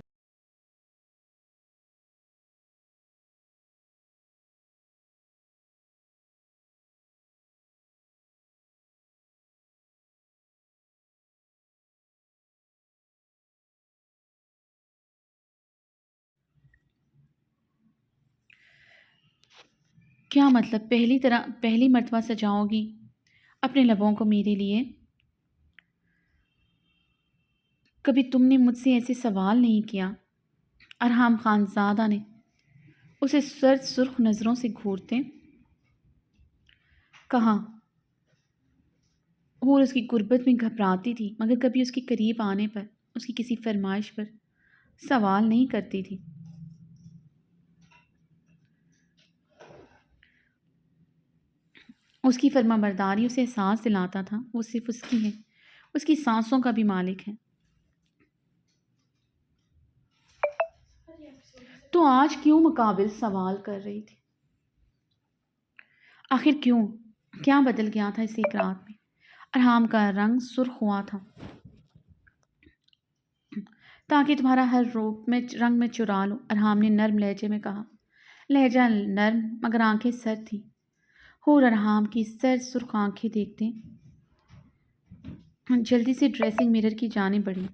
کیا مطلب؟ پہلی مرتبہ سجاؤ گی اپنے لبوں کو میرے لیے؟ کبھی تم نے مجھ سے ایسے سوال نہیں کیا۔ ارحام خانزادہ نے اسے سرد سرخ نظروں سے گھورتے کہا۔ حور اس کی غربت میں گھبراتی تھی، مگر کبھی اس کے قریب آنے پر اس کی کسی فرمائش پر سوال نہیں کرتی تھی۔ اس کی فرما برداری اسے احساس دلاتا تھا وہ صرف اس کی ہے، اس کی سانسوں کا بھی مالک ہے۔ تو آج کیوں مقابل سوال کر رہی تھی؟ آخر کیوں؟ کیا بدل گیا تھا اس ایک رات میں؟ ارحام کا رنگ سرخ ہوا تھا تاکہ تمہارا ہر روپ میں رنگ میں چرا لو، ارحام نے نرم لہجے میں کہا۔ لہجہ نرم مگر آنکھیں سرد تھیں۔ حور ارحام کی سرد سرخ آنکھیں دیکھتے جلدی سے ڈریسنگ مرر کی جانب بڑھی۔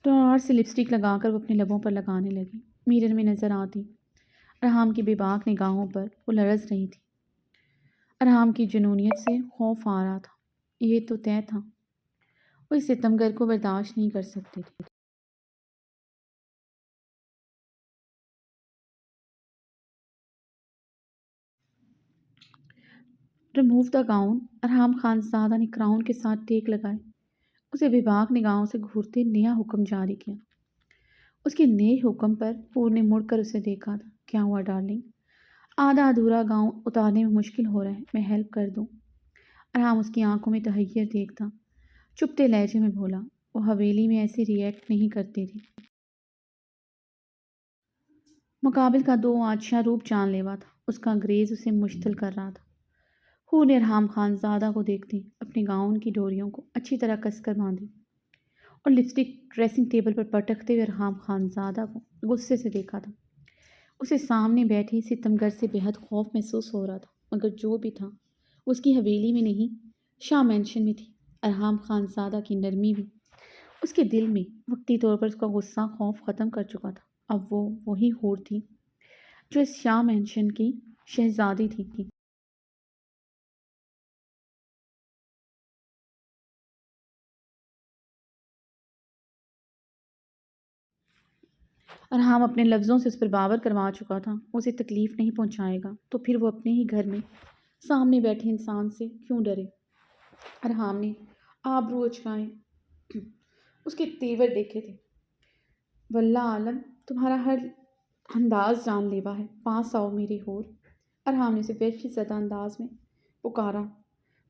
ٹار سے لپسٹک لگا کر وہ اپنے لبوں پر لگانے لگی۔ مرر میں نظر آتی ارحام کی بے باک نگاہوں پر وہ لرز رہی تھی۔ ارحام کی جنونیت سے خوف آ رہا تھا۔ یہ تو طے تھا وہ اس ستمگر کو برداشت نہیں کر سکتے تھے۔ ریموو دا گاؤن، ارحام خانزادہ نے کراؤن کے ساتھ ٹیک لگائے، اسے بے باک نگاہوں سے گھورتے نیا حکم جاری کیا۔ اس کے نئے حکم پر حور نے مڑ کر اسے دیکھا تھا۔ کیا ہوا ڈارلنگ؟ آدھا ادھورا گاؤن اتارنے میں مشکل ہو رہا ہے، میں ہیلپ کر دوں؟ ارحام اس کی آنکھوں میں تحیر دیکھتا چپتے لہجے میں بولا۔ وہ حویلی میں ایسے ریئیکٹ نہیں کرتی تھی۔ مقابل کا دو آچشاں روپ جان لیوا تھا، اس کا گریز اسے مشتعل کر رہا تھا۔ حور نے ارحام خانزادہ کو دیکھتی اپنے گاؤن کی ڈوریوں کو اچھی طرح کس کر باندھی اور لپسٹک ڈریسنگ ٹیبل پر پٹکتے ہوئے ارحام خانزادہ کو غصے سے دیکھا تھا۔ اسے سامنے بیٹھے ستمگر سے بے حد خوف محسوس ہو رہا تھا، مگر جو بھی تھا وہ اس کی حویلی میں نہیں، شاہ مینشن میں تھی۔ ارحام خانزادہ کی نرمی بھی اس کے دل میں وقتی طور پر اس کا غصہ خوف ختم کر چکا تھا۔ اب وہ وہی حور تھی جو اس شاہ مینشن کی شہزادی تھی۔ ارحام اپنے لفظوں سے اس پر باور کروا چکا تھا وہ اسے تکلیف نہیں پہنچائے گا، تو پھر وہ اپنے ہی گھر میں سامنے بیٹھے انسان سے کیوں ڈرے؟ ارحام نے آبرو اچکائے اس کے تیور دیکھے تھے۔ واللہ عالم تمہارا ہر انداز جان لیوا ہے، پاس آؤ میری حور، ارحام نے اسے وحشی زدہ انداز میں پکارا۔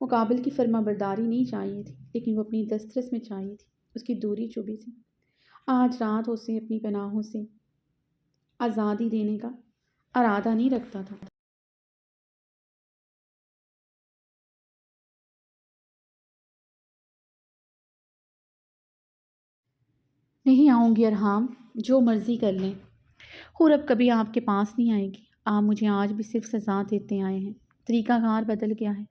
مقابل کی فرما برداری نہیں چاہیے تھی، لیکن وہ اپنی دسترس میں چاہیے تھی۔ اس کی دوری چبھی تھی۔ آج رات اسے اپنی پناہوں سے آزادی دینے کا ارادہ نہیں رکھتا تھا۔ نہیں آؤں گی ارحام، جو مرضی کر لیں۔ حور اب کبھی آپ کے پاس نہیں آئے گی، آپ مجھے آج بھی صرف سزا دیتے آئے ہیں۔ طریقہ کار بدل گیا ہے۔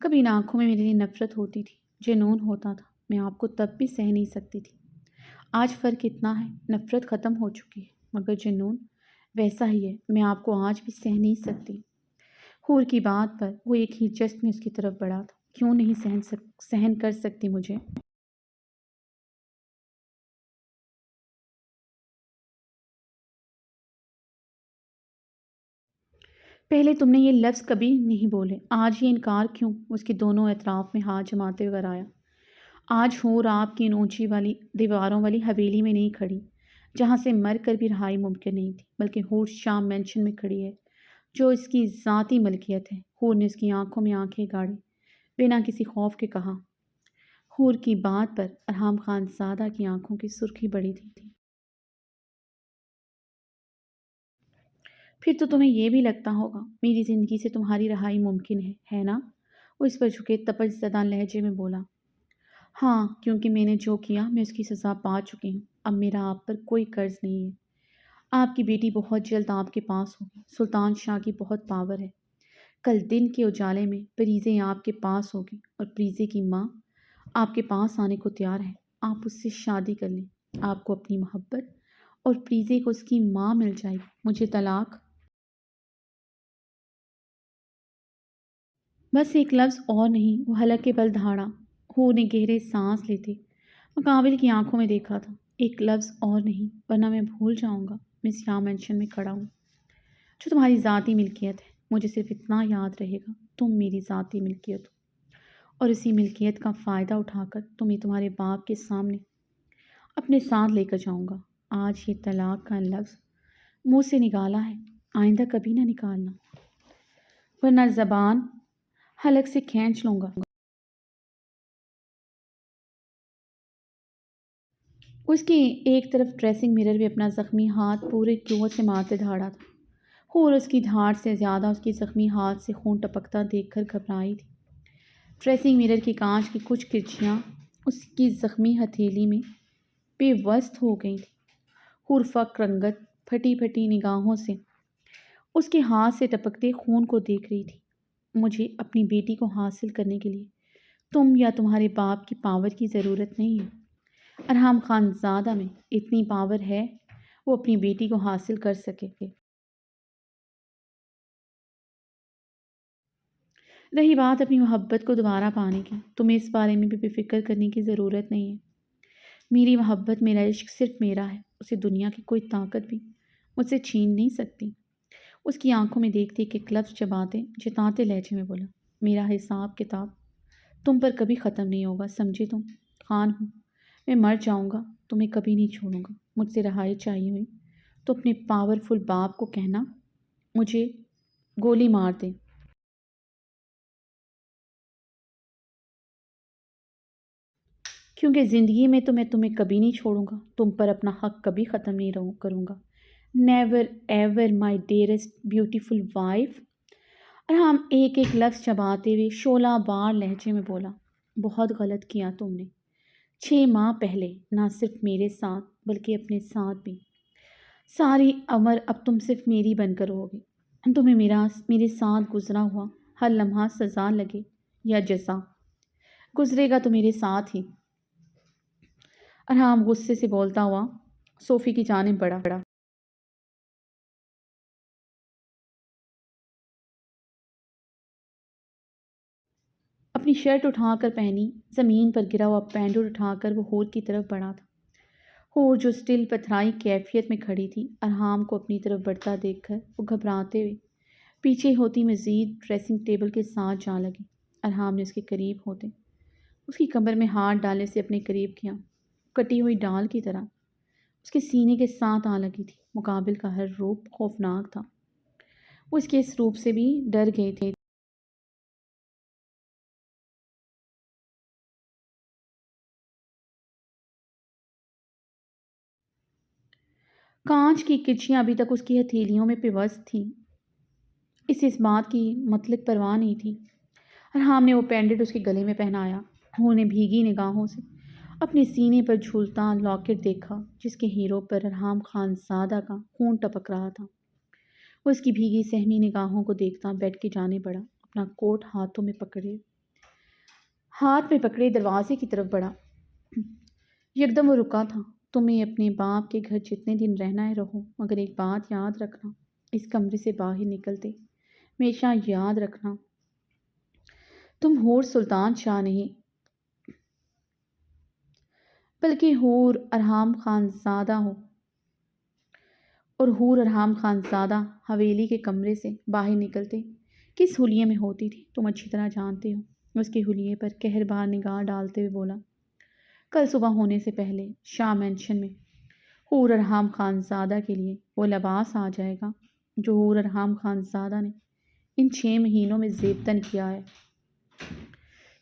کبھی ان آنکھوں میں میرے لیے نفرت ہوتی تھی، جنون ہوتا تھا، میں آپ کو تب بھی سہ نہیں سکتی تھی۔ آج فرق اتنا ہے، نفرت ختم ہو چکی ہے، مگر جنون ویسا ہی ہے، میں آپ کو آج بھی سہ نہیں سکتی۔ حور کی بات پر وہ ایک ہی جست میں اس کی طرف بڑھا تھا۔ کیوں نہیں سہن کر سکتی مجھے؟ پہلے تم نے یہ لفظ کبھی نہیں بولے، آج یہ انکار کیوں؟ اس کے دونوں اطراف میں ہاتھ جماتے ہوئے آیا۔ آج حور آپ کی ان اونچی والی دیواروں والی حویلی میں نہیں کھڑی جہاں سے مر کر بھی رہائی ممکن نہیں تھی، بلکہ حور شام مینشن میں کھڑی ہے جو اس کی ذاتی ملکیت ہے۔ حور نے اس کی آنکھوں میں آنکھیں گاڑی، بنا کسی خوف کے کہا۔ حور کی بات پر ارحام خان زادہ کی آنکھوں کی سرخی بڑھی تھی۔ پھر تو تمہیں یہ بھی لگتا ہوگا میری زندگی سے تمہاری رہائی ممکن ہے نا؟ وہ اس پر جھکے تپش زدہ لہجے میں بولا۔ ہاں، کیونکہ میں نے جو کیا میں اس کی سزا پا چکی ہوں، اب میرا آپ پر کوئی قرض نہیں ہے۔ آپ کی بیٹی بہت جلد آپ کے پاس ہوگی، سلطان شاہ کی بہت پاور ہے۔ کل دن کے اجالے میں پریزیں آپ کے پاس ہوگی اور پریزے کی ماں آپ کے پاس آنے کو تیار ہے۔ آپ اس سے شادی کر لیں، آپ کو اپنی محبت اور پریزے کو اس کی ماں مل جائے گی۔ مجھے طلاق؟ بس ایک لفظ اور نہیں، وہ حلق کے بل دھاڑا۔ حور نے گہرے سانس لیتے مقابل کی آنکھوں میں دیکھا تھا۔ ایک لفظ اور نہیں، ورنہ میں بھول جاؤں گا میں سیاہ مینشن میں کھڑا ہوں جو تمہاری ذاتی ملکیت ہے۔ مجھے صرف اتنا یاد رہے گا، تم میری ذاتی ملکیت ہو، اور اسی ملکیت کا فائدہ اٹھا کر تمہیں تمہارے باپ کے سامنے اپنے ساتھ لے کر جاؤں گا۔ آج یہ طلاق کا لفظ منہ سے نکالا ہے، آئندہ کبھی نہ نکالنا، ورنہ زبان حلق سے کھینچ لوں گا۔ اس کی ایک طرف ڈریسنگ مرر میں اپنا زخمی ہاتھ پورے قوت سے مارتے دھاڑا تھا۔ حور اس کی دھاڑ سے زیادہ اس کے زخمی ہاتھ سے خون ٹپکتا دیکھ کر گھبرائی تھی۔ ڈریسنگ مرر کے کانچ کی کچھ کرچیاں اس کی زخمی ہتھیلی میں بے وست ہو گئی تھیں۔ حور فک رنگت پھٹی پھٹی نگاہوں سے اس کے ہاتھ سے ٹپکتے خون کو دیکھ رہی تھی۔ مجھے اپنی بیٹی کو حاصل کرنے کے لیے تم یا تمہارے باپ کی پاور کی ضرورت نہیں ہے۔ ارحام خان زادہ میں اتنی پاور ہے وہ اپنی بیٹی کو حاصل کر سکے۔ رہی بات اپنی محبت کو دوبارہ پانے کی، تمہیں اس بارے میں بھی بے فکر کرنے کی ضرورت نہیں ہے۔ میری محبت، میرا عشق صرف میرا ہے، اسے دنیا کی کوئی طاقت بھی مجھ سے چھین نہیں سکتی۔ اس کی آنکھوں میں دیکھتے ایک لفظ چباتے جتاتے لہجے میں بولا۔ میرا حساب کتاب تم پر کبھی ختم نہیں ہوگا، سمجھے تم؟ خان ہوں، میں مر جاؤں گا تمہیں کبھی نہیں چھوڑوں گا۔ مجھ سے رہائی چاہیے ہوئی تو اپنے پاورفل باپ کو کہنا مجھے گولی مار دے۔ کیونکہ زندگی میں تو میں تمہیں کبھی نہیں چھوڑوں گا، تم پر اپنا حق کبھی ختم نہیں کروں گا۔ نیور ایور مائی ڈیئرسٹ بیوٹیفل وائف۔ اور ہم ایک ایک لفظ چباتے ہوئے شعلہ بار لہجے میں بولا۔ بہت غلط کیا تم نے 6 ماہ پہلے، نہ صرف میرے ساتھ بلکہ اپنے ساتھ بھی۔ ساری عمر اب تم صرف میری بن کر رہو گے۔ تمہیں میرے ساتھ گزرا ہوا ہر لمحہ سزا لگے یا جزا، گزرے گا تو میرے ساتھ ہی۔ ارحام غصے سے بولتا ہوا صوفی کی جانب بڑھا۔ اپنی شرٹ اٹھا کر پہنی، زمین پر گرا ہوا پینڈل اٹھا کر وہ حور کی طرف بڑھا تھا۔ حور جو سٹل پتھرائی کیفیت میں کھڑی تھی، ارحام کو اپنی طرف بڑھتا دیکھ کر وہ گھبراتے ہوئے پیچھے ہوتی مزید ڈریسنگ ٹیبل کے ساتھ جا لگی۔ ارحام نے اس کے قریب ہوتے اس کی کمر میں ہاتھ ڈالنے سے اپنے قریب کیا، کٹی ہوئی ڈال کی طرح اس کے سینے کے ساتھ آ لگی تھی۔ مقابل کا ہر روپ خوفناک تھا، وہ اس کے اس روپ سے بھی ڈر گئے تھے۔ کانچ کی کرچیاں ابھی تک اس کی ہتھیلیوں میں پیوست تھیں، اسے اس بات کی مطلق پرواہ نہیں تھی۔ ارحام نے وہ پینڈنٹ اس کے گلے میں پہنایا۔ انہوں نے بھیگی نگاہوں سے اپنے سینے پر جھولتا لاکٹ دیکھا جس کے ہیرو پر ارحام خان زادہ کا خون ٹپک رہا تھا۔ وہ اس کی بھیگی سہمی نگاہوں کو دیکھتا بیڈ کی جانب بڑھا، اپنا کوٹ ہاتھ میں پکڑے دروازے کی طرف بڑھا۔ یکدم وہ رکا تھا۔ تمہیں اپنے باپ کے گھر جتنے دن رہنا ہے رہو، مگر ایک بات یاد رکھنا، اس کمرے سے باہر نکلتے ہمیشہ یاد رکھنا، تم حور سلطان شاہ نہیں بلکہ حور ارحام خانزادہ ہو، اور حور ارحام خانزادہ حویلی کے کمرے سے باہر نکلتے کس حلیے میں ہوتی تھی تم اچھی طرح جانتے ہو۔ اس کے حلیے پر قہربار نگاہ ڈالتے ہوئے بولا، کل صبح ہونے سے پہلے شاہ مینشن میں حور ارحام خانزادہ کے لیے وہ لباس آ جائے گا جو حور ارحام خانزادہ نے ان 6 مہینوں میں زیبتن کیا ہے،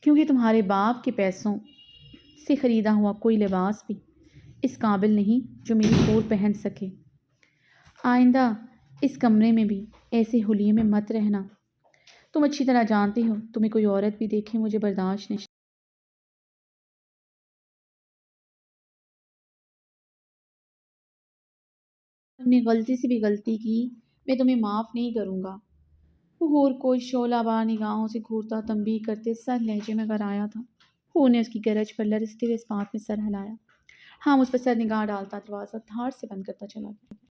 کیونکہ تمہارے باپ کے پیسوں سے خریدا ہوا کوئی لباس بھی اس قابل نہیں جو میری حور پہن سکے۔ آئندہ اس کمرے میں بھی ایسے حلیے میں مت رہنا، تم اچھی طرح جانتی ہو تمہیں کوئی عورت بھی دیکھے مجھے برداشت نہیں۔ تم نے غلطی سے بھی غلطی کی، میں تمہیں معاف نہیں کروں گا۔ وہ حور کو شعلہ بار نگاہوں سے گھورتا تنبیہ کرتے سر لہجے میں غرایا تھا۔ حور نے اس کی گرج پر لرزتے ہوئے اس بات میں سر ہلایا۔ ہم اس پر سر نگاہ ڈالتا دروازہ دھاڑ سے بند کرتا چلا گیا۔